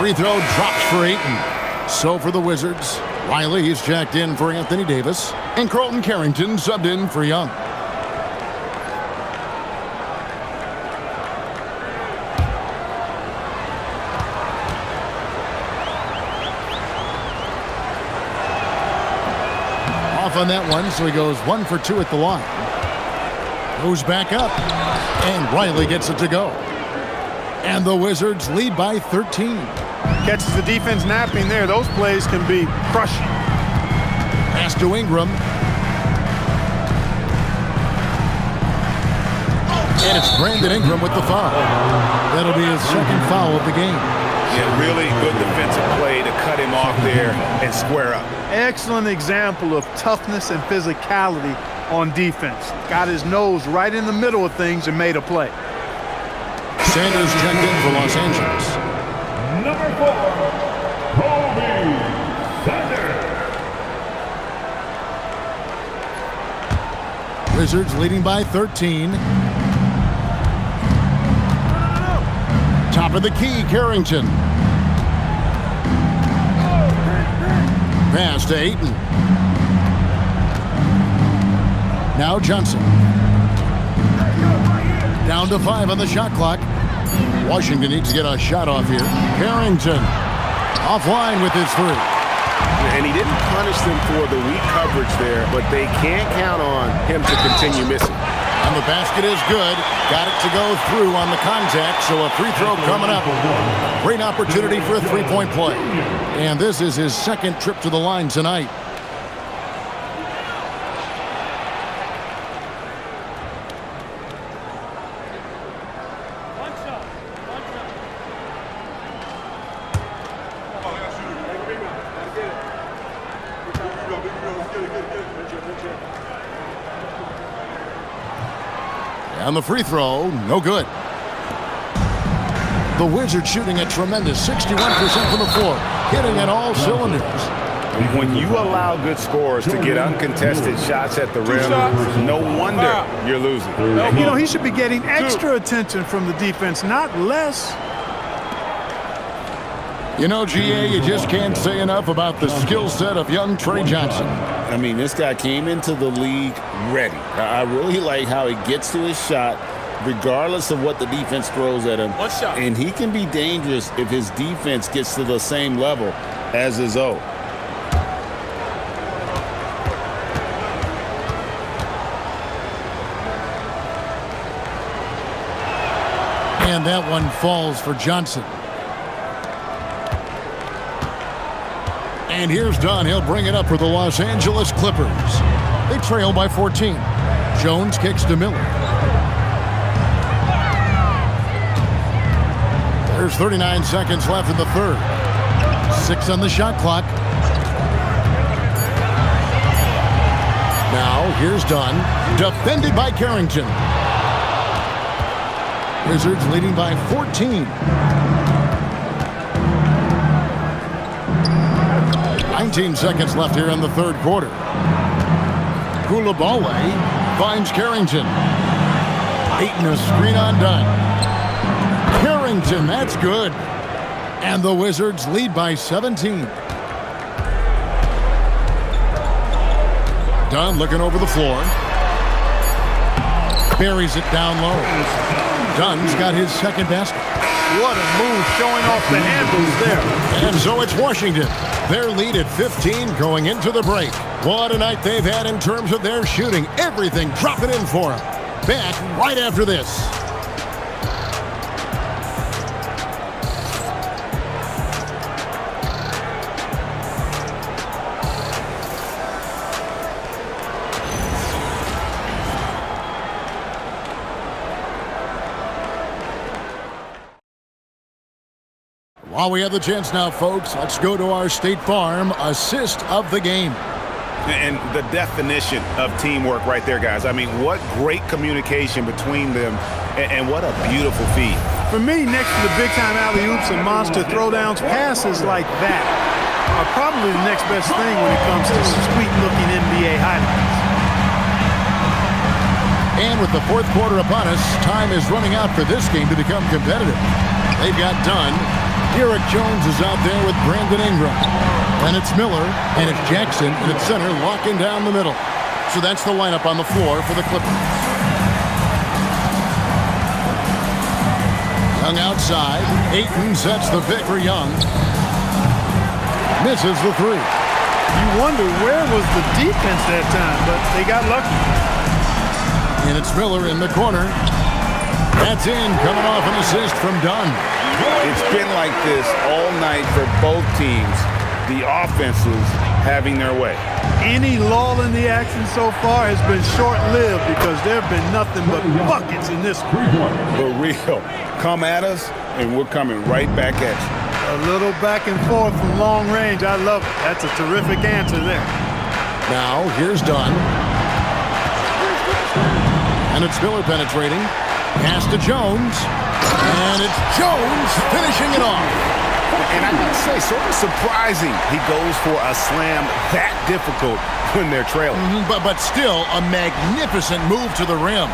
Free throw drops for Ayton. So for the Wizards, Riley is checked in for Anthony Davis, and Carlton Carrington subbed in for Young. Off on that one, so he goes 1 for 2 at the line. Goes back up, and Riley gets it to go. And the Wizards lead by 13.
Catches the defense napping there. Those plays can be crushing.
Pass to Ingram. And it's Brandon Ingram with the foul. That'll be his 2nd foul of the game.
Yeah, really good defensive play to cut him off there and square up.
Excellent example of toughness and physicality on defense. Got his nose right in the middle of things and made a play.
Sanders checked in for Los Angeles.
Number 4, Kobe Sanders.
Wizards leading by 13. Top of the key, Carrington. Pass to Ayton. Now Johnson. Down to 5 on the shot clock. Washington needs to get a shot off here. Carrington offline with his 3.
And he didn't punish them for the weak coverage there, but they can't count on him to continue missing.
And the basket is good. Got it to go through on the contact, so a free throw coming up. Great opportunity for a three-point play. And this is his second trip to the line tonight. And the free throw, no good. The Wizards shooting a tremendous 61% from the floor, hitting at all cylinders.
When you allow good scorers to get uncontested shots at the rim, no wonder you're losing.
And, you know, he should be getting extra attention from the defense, not less.
You know, GA, you just can't say enough about the skill set of young Trey Johnson.
I mean, this guy came into the league ready. I really like how he gets to his shot, regardless of what the defense throws at him.
One shot.
And he can be dangerous if his defense gets to the same level as his own.
And that one falls for Johnson. And here's Dunn. He'll bring it up for the Los Angeles Clippers. They trail by 14. Jones kicks to Miller. There's 39 seconds left in the third. 6 on the shot clock. Now, here's Dunn. Defended by Carrington. Wizards leading by 14. 19 seconds left here in the third quarter. Koulibaly finds Carrington. Ayton a screen on Dunn. Carrington, that's good. And the Wizards lead by 17. Dunn looking over the floor. Buries it down low. Dunn's got his second basket.
What a move, showing off the handles there.
And so it's Washington. Their lead at 15 going into the break. What a night they've had in terms of their shooting. Everything dropping in for them. Back right after this. While we have the chance now, folks, let's go to our State Farm assist of the game.
And the definition of teamwork right there, guys. I mean, what great communication between them, and what a beautiful feed.
For me, next to the big-time alley-oops and monster throwdowns, passes like that are probably the next best thing when it comes to sweet-looking NBA highlights.
And with the fourth quarter upon us, time is running out for this game to become competitive. They've got Dunn. Derek Jones is out there with Brandon Ingram. And it's Miller, and it's Jackson, and it's center locking down the middle. So that's the lineup on the floor for the Clippers. Young outside. Ayton sets the pick for Young. Misses the 3.
You wonder where was the defense that time, but they got lucky.
And it's Miller in the corner. That's in, coming off an assist from Dunn.
It's been like this all night for both teams. The offenses having their way.
Any lull in the action so far has been short-lived because there have been nothing but buckets in this one.
For real. Come at us, and we're coming right back at you.
A little back and forth from long range. I love it. That's a terrific answer there.
Now, here's Dunn. And it's Miller penetrating. Pass to Jones. And it's Jones finishing it off.
And I gotta say, sort of surprising he goes for a slam that difficult when they're trailing.
But still a magnificent move to the rim.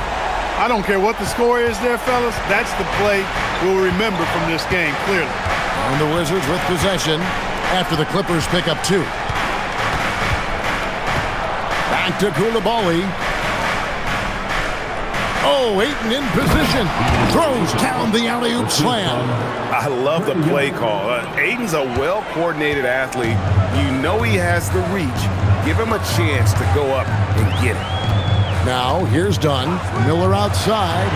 I don't care what the score is there, fellas. That's the play we'll remember from this game, clearly.
And the Wizards with possession after the Clippers pick up 2. Back to Koulibaly. Oh, Ayton in position. Throws down the alley-oop slam.
I love the play call. Ayton's a well-coordinated athlete. You know he has the reach. Give him a chance to go up and get it.
Now, here's Dunn. Miller outside.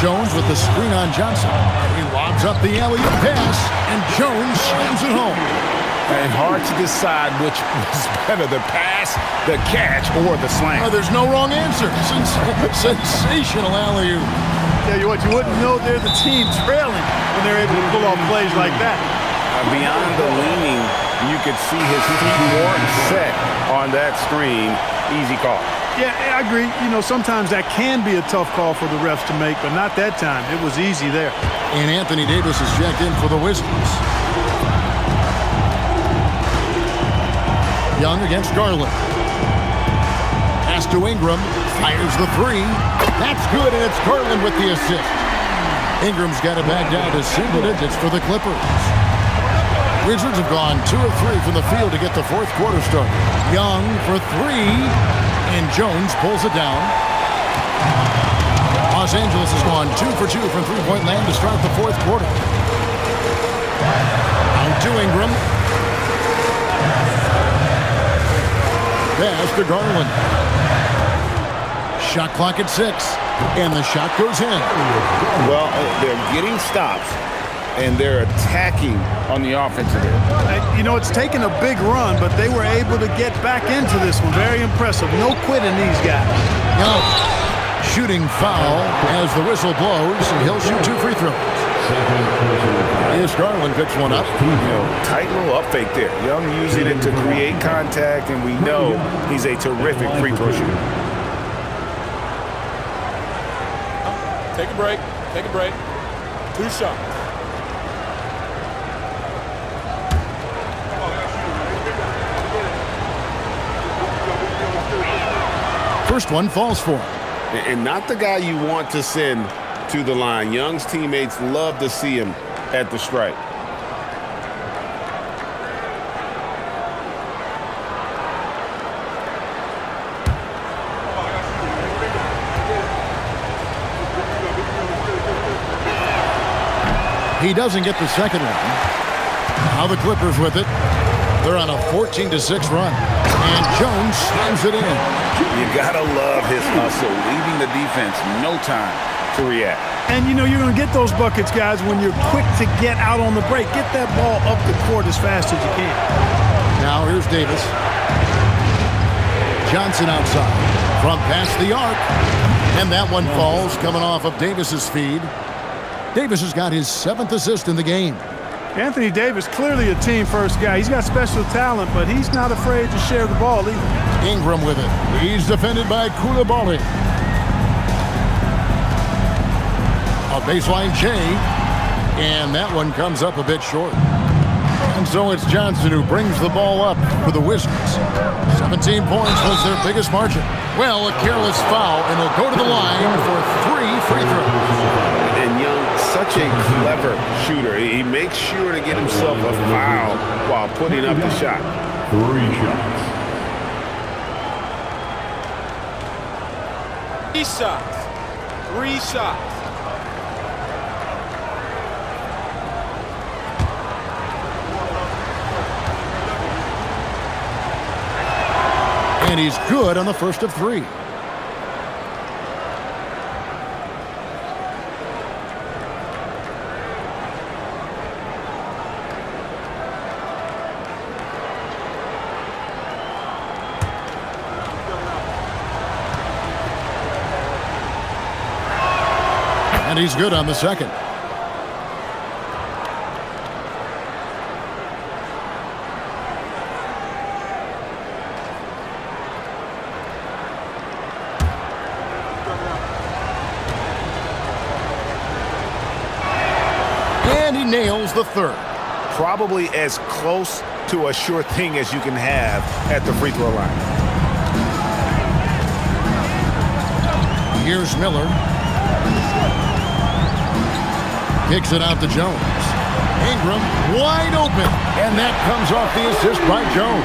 Jones with the screen on Johnson. He lobs up the alley-oop pass, and Jones slams it home.
And hard to decide which was better, the pass, the catch, or the slam.
Oh, there's no wrong answer. Sensational alley-oop.
Tell you what, you wouldn't know they're the team trailing when they're able to pull off plays like that.
Beyond the leaning, you could see his feet weren't set on that screen. Easy call.
Yeah, I agree. You know, sometimes that can be a tough call for the refs to make, but not that time. It was easy there.
And Anthony Davis is checked in for the Wizards. Young against Garland. Pass to Ingram. Fires the 3. That's good, and it's Garland with the assist. Ingram's got it back down to single digits for the Clippers. Wizards have gone 2 of 3 from the field to get the fourth quarter started. Young for 3, and Jones pulls it down. Los Angeles has gone 2 for 2 from three-point land to start the fourth quarter. Out to Ingram. Pass to Garland. Shot clock at 6, and the shot goes in.
Well, they're getting stops, and they're attacking on the offensive end.
You know, it's taken a big run, but they were able to get back into this one. Very impressive. No quitting these guys.
No. Shooting foul as the whistle blows, and he'll shoot 2 free throws. Here's Garland, picks one up.
Tight little up fake there. Young using it to create contact, and we know he's a terrific free throw shooter.
Take a break. Take a break. 2 shots.
First one falls for him.
And not the guy you want to send to the line. Young's teammates love to see him at the stripe.
He doesn't get the second one. Now the Clippers with it. They're on a 14-6 run. And Jones slams it in.
You gotta love his hustle, leaving the defense no time to react.
And, you know, you're going to get those buckets, guys, when you're quick to get out on the break. Get that ball up the court as fast as you can.
Now here's Davis. Johnson outside. From past the arc. And that one falls coming off of Davis's feed. Davis has got his 7th assist in the game.
Anthony Davis, clearly a team-first guy. He's got special talent, but he's not afraid to share the ball either.
Ingram with it. He's defended by Koulibaly. A baseline J, and that one comes up a bit short. And so it's Johnson who brings the ball up for the Wizards. 17 points was their biggest margin. Well, a careless foul, and he'll go to the line for 3 free throws.
And Young, such a clever shooter. He makes sure to get himself a foul while putting up the shot.
3 shots.
3 shots. 3 shots.
And he's good on the first of 3. And he's good on the second. And he nails the third.
Probably as close to a sure thing as you can have at the free throw line.
Here's Miller. Kicks it out to Jones. Ingram wide open. And that comes off the assist by Jones.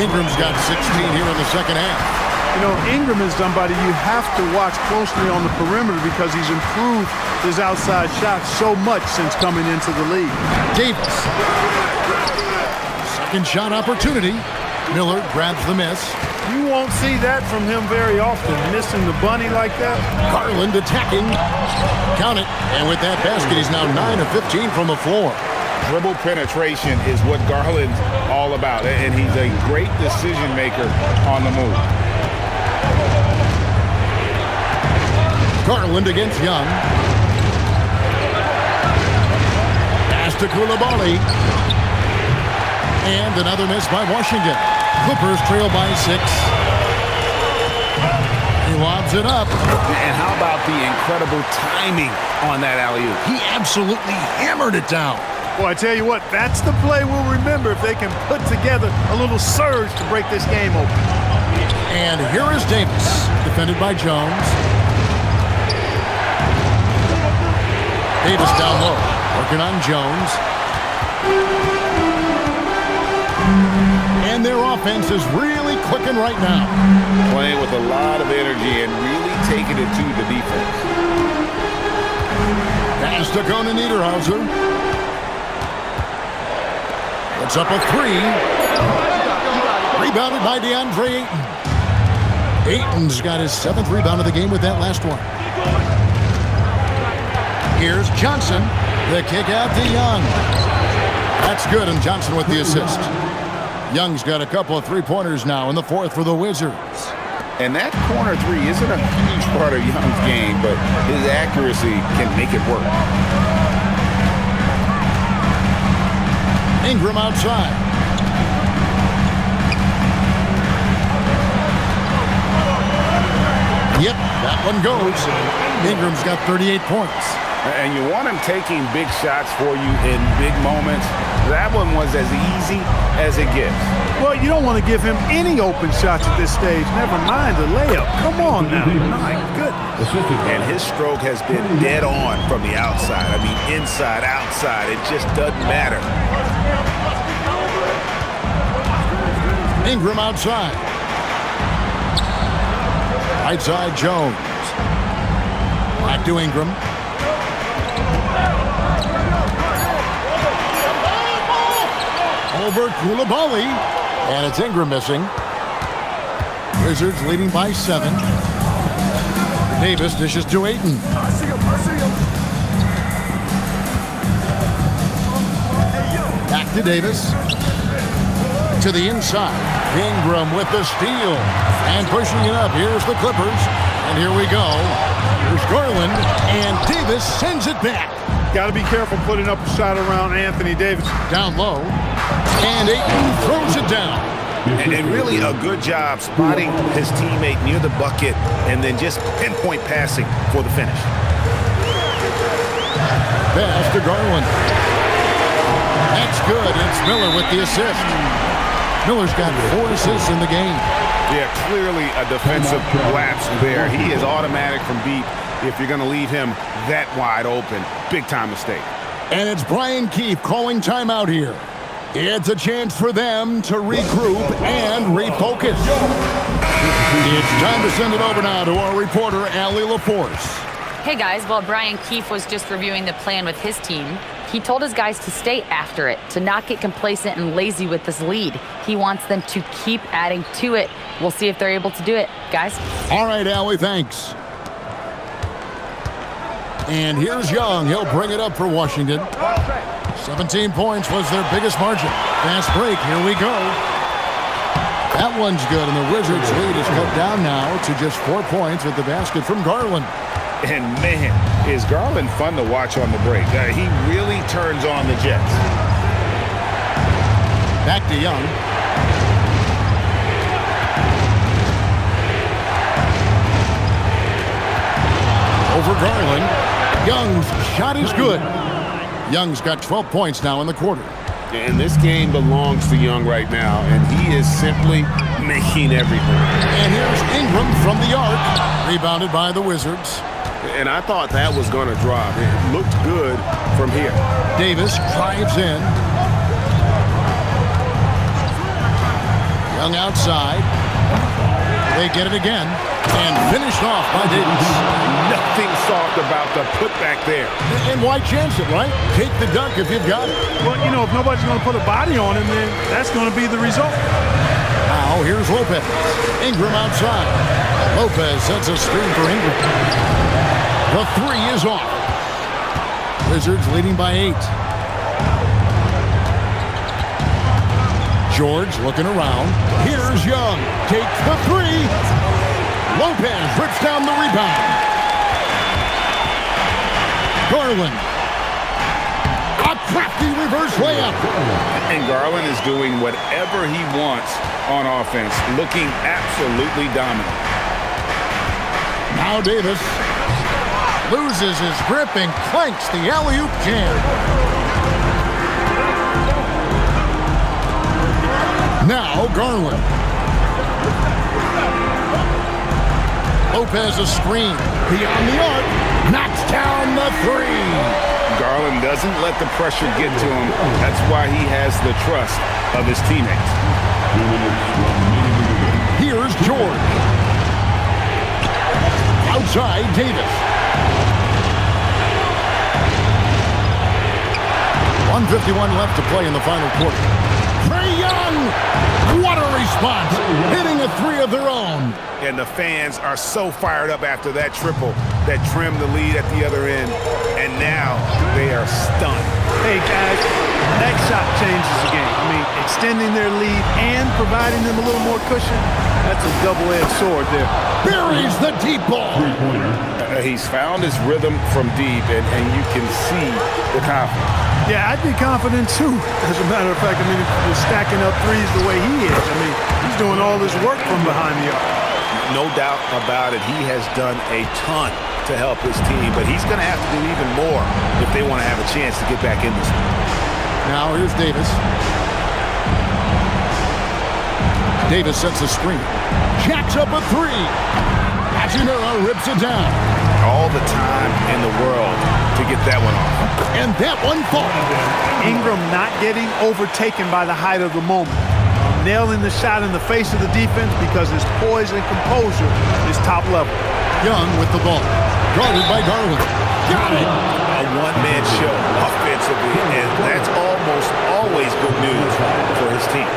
Ingram's got 16 here in the second half.
You know, Ingram is somebody you have to watch closely on the perimeter because he's improved his outside shot so much since coming into the league.
Davis. Second shot opportunity. Miller grabs the miss.
You won't see that from him very often, missing the bunny like that.
Garland attacking. Count it. And with that basket, he's now 9 of 15 from the floor.
Dribble penetration is what Garland's all about, and he's a great decision maker on the move.
Garland against Young. Pass to Coulibaly. And another miss by Washington. Clippers trail by 6. He lobs it up.
And how about the incredible timing on that alley-oop?
He absolutely hammered it down.
Well, I tell you what, that's the play we'll remember if they can put together a little surge to break this game open.
And here is Davis, defended by Jones. Davis down low, working on Jones. And their offense is really clicking right now.
Playing with a lot of energy and really taking it to the defense.
Pass to Conan Niederhauser. Puts up a 3. Rebounded by DeAndre Ayton. Ayton's got his 7th rebound of the game with that last one. Here's Johnson. The kick out to Young. That's good, and Johnson with the assist. Young's got a couple of three-pointers now in the fourth for the Wizards.
And that corner 3 isn't a huge part of Young's game, but his accuracy can make it work.
Ingram outside. Yep, that one goes. Ingram's got 38 points.
And you want him taking big shots for you in big moments. That one was as easy as it gets.
Well, you don't want to give him any open shots at this stage. Never mind the layup. Come on now. My goodness.
And his stroke has been dead on from the outside. I mean, inside, outside. It just doesn't matter.
Ingram outside. Right side, Jones. Back to Ingram. Over Coulibaly. And it's Ingram missing. Wizards leading by 7. Davis dishes to Ayton. Back to Davis. To the inside. Ingram with the steal. And pushing it up. Here's the Clippers. And here we go. Here's Garland. And Davis sends it back.
Got to be careful putting up a shot around Anthony Davis.
Down low. And Ayton throws it down.
And really a good job spotting his teammate near the bucket and then just pinpoint passing for the finish.
Pass to Garland. That's good. It's Miller with the assist. Miller's got 4 assists in the game.
Yeah, clearly a defensive lapse there. He is automatic from deep if you're going to leave him that wide open. Big time mistake.
And it's Brian Keefe calling timeout here. It's a chance for them to regroup and refocus. It's time to send it over now to our reporter, Allie LaForce.
Hey guys, while Brian Keefe was just reviewing the plan with his team, he told his guys to stay after it, to not get complacent and lazy with this lead. He wants them to keep adding to it. We'll see if they're able to do it, guys.
All right, Allie, thanks. And here's Young. He'll bring it up for Washington. 17 points was their biggest margin. Fast break. Here we go. That one's good, and the Wizards' lead is cut down now to just 4 points with the basket from Garland.
And, man, is Garland fun to watch on the break. He really turns on the Jets.
Back to Young. Over Garland. Young's shot is good. Young's got 12 points now in the quarter.
And this game belongs to Young right now, and he is simply making everything.
And here's Ingram from the arc. Rebounded by the Wizards.
And I thought that was going to drop. It looked good from here.
Davis drives in. Young outside. They get it again. And finished off by Davis.
Nothing soft about the putback there.
And why chance it, right? Take the dunk if you've got it.
Well, you know, if nobody's going to put a body on him, then that's going to be the result.
Now, here's Lopez. Ingram outside. Lopez sets a screen for Ingram. The three is off. Wizards leading by 8. George looking around. Here's Young. Takes the three. Lopez rips down the rebound. Garland. A crafty reverse layup.
And Garland is doing whatever he wants on offense, looking absolutely dominant.
Now Davis loses his grip and clanks the alley-oop jam. Now Garland. Lopez a screen. Beyond the arc. Knocks down the three.
Garland doesn't let the pressure get to him. That's why he has the trust of his teammates.
Here's George. Outside Davis. 1:51 left to play in the final quarter. Trae Young! What a response! Hitting a three of their own.
And the fans are so fired up after that triple that trimmed the lead at the other end. And now they are stunned.
Hey, guys, that shot changes the game. I mean, extending their lead and providing them a little more cushion, that's a double-edged sword there.
Buries the deep ball.
He's found his rhythm from deep, and you can see the confidence.
Yeah, I'd be confident too. As a matter of fact, I mean, if you're stacking up threes the way he is, I mean, he's doing all this work from behind the arc.
No doubt about it. He has done a ton to help his team, but he's going to have to do even more if they want to have a chance to get back in this one.
Now here's Davis. Davis sets a screen. Jacks up a three. Hachimura rips it down.
All the time in the world to get that one off.
And that one falls.
Ingram not getting overtaken by the height of the moment. Nailing the shot in the face of the defense because his poise and composure is top level.
Young with the ball. Guarded by Garland. Got it!
A one-man show offensively, and that's almost always good news for his team.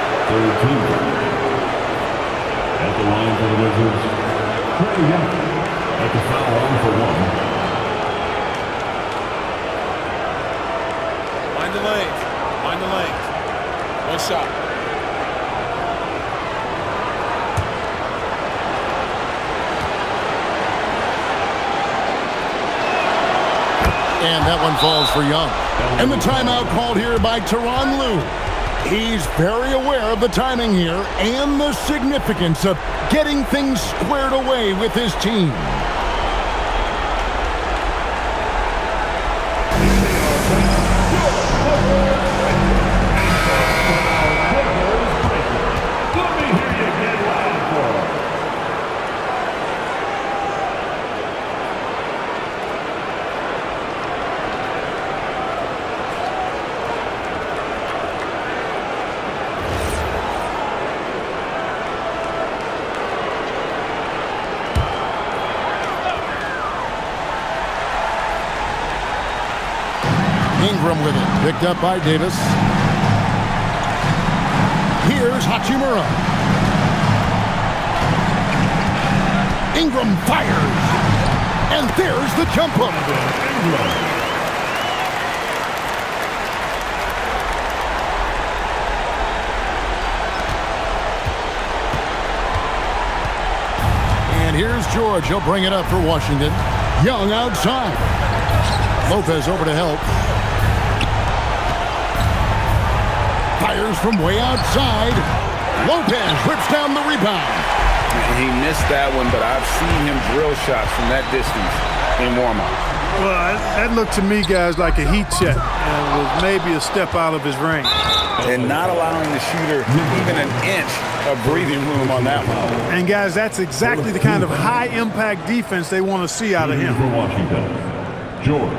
At the line for the Wizards, Trae Young. At the foul line for 1.
Find the lanes. Find the lanes. One shot.
And that one falls for Young. And the timeout called here by Tyronn Lue. He's very aware of the timing here and the significance of getting things squared away with his team. Ingram with it. Picked up by Davis. Here's Hachimura. Ingram fires. And there's the jump hook. And here's George. He'll bring it up for Washington. Young outside. Lopez over to help. Fires from way outside. Lopez rips down the rebound.
He missed that one, but I've seen him drill shots from that distance in warm-up.
Well, that looked to me, guys, like a heat check and was maybe a step out of his range.
And not allowing the shooter even an inch of breathing room on that one.
And, guys, that's exactly the kind of high-impact defense they want to see out of him.
For Washington, George,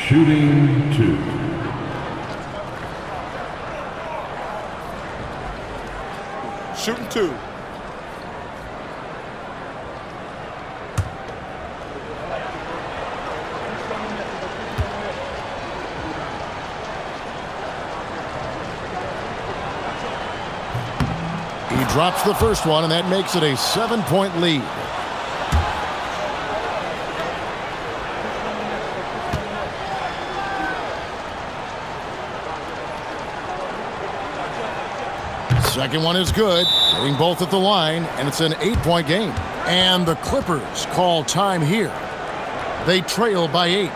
shooting 2.
Shooting 2.
He drops the first one, and that makes it a 7-point lead. Second one is good, hitting both at the line, and it's an 8-point game. And the Clippers call time here. They trail by 8.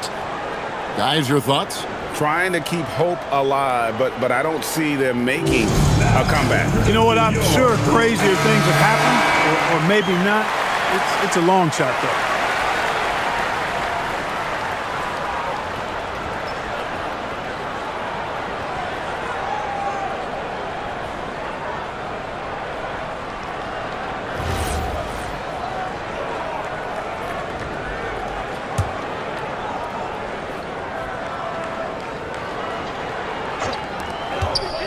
Guys, your thoughts?
Trying to keep hope alive, but I don't see them making a comeback.
You know what? I'm sure crazier things have happened, or maybe not. It's a long shot, though.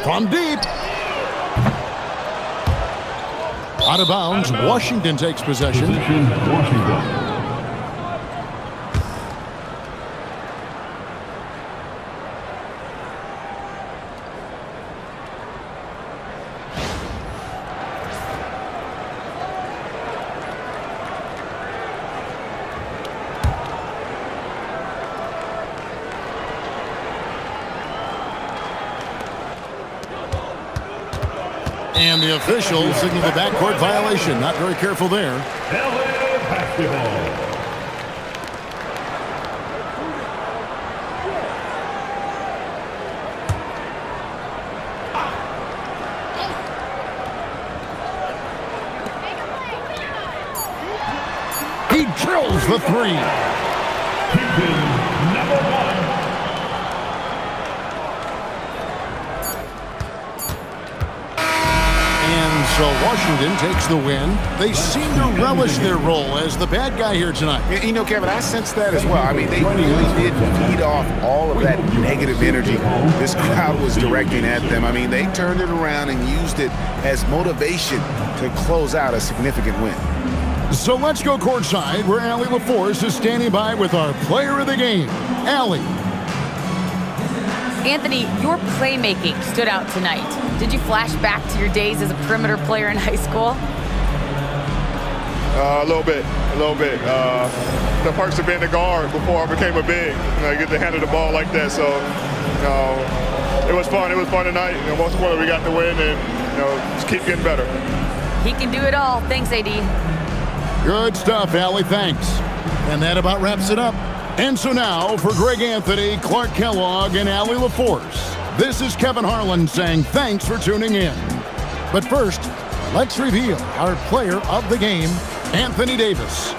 From deep. Out of bounds. Washington takes possession.
Washington.
And the officials signal the backcourt violation. Not very careful there.
LA basketball.
He drills the 3.
Number 1.
And so Washington takes the win. They seem to relish their role as the bad guy here tonight.
You know, Kevin, I sense that as well. I mean, they really did feed off all of that negative energy this crowd was directing at them. I mean, they turned it around and used it as motivation to close out a significant win.
So let's go courtside where Allie LaForce is standing by with our player of the game, Allie.
Anthony, your playmaking stood out tonight. Did you flash back to your days as a perimeter player in high school?
A little bit. The perks of being a guard before I became a big. I get to handle the ball like that, so it was fun. It was fun tonight. Most importantly, we got the win, and just keep getting better.
He can do it all. Thanks, AD.
Good stuff, Allie. Thanks. And that about wraps it up. And so now, for Greg Anthony, Clark Kellogg, and Allie LaForce, this is Kevin Harlan saying thanks for tuning in. But first, let's reveal our player of the game, Anthony Davis.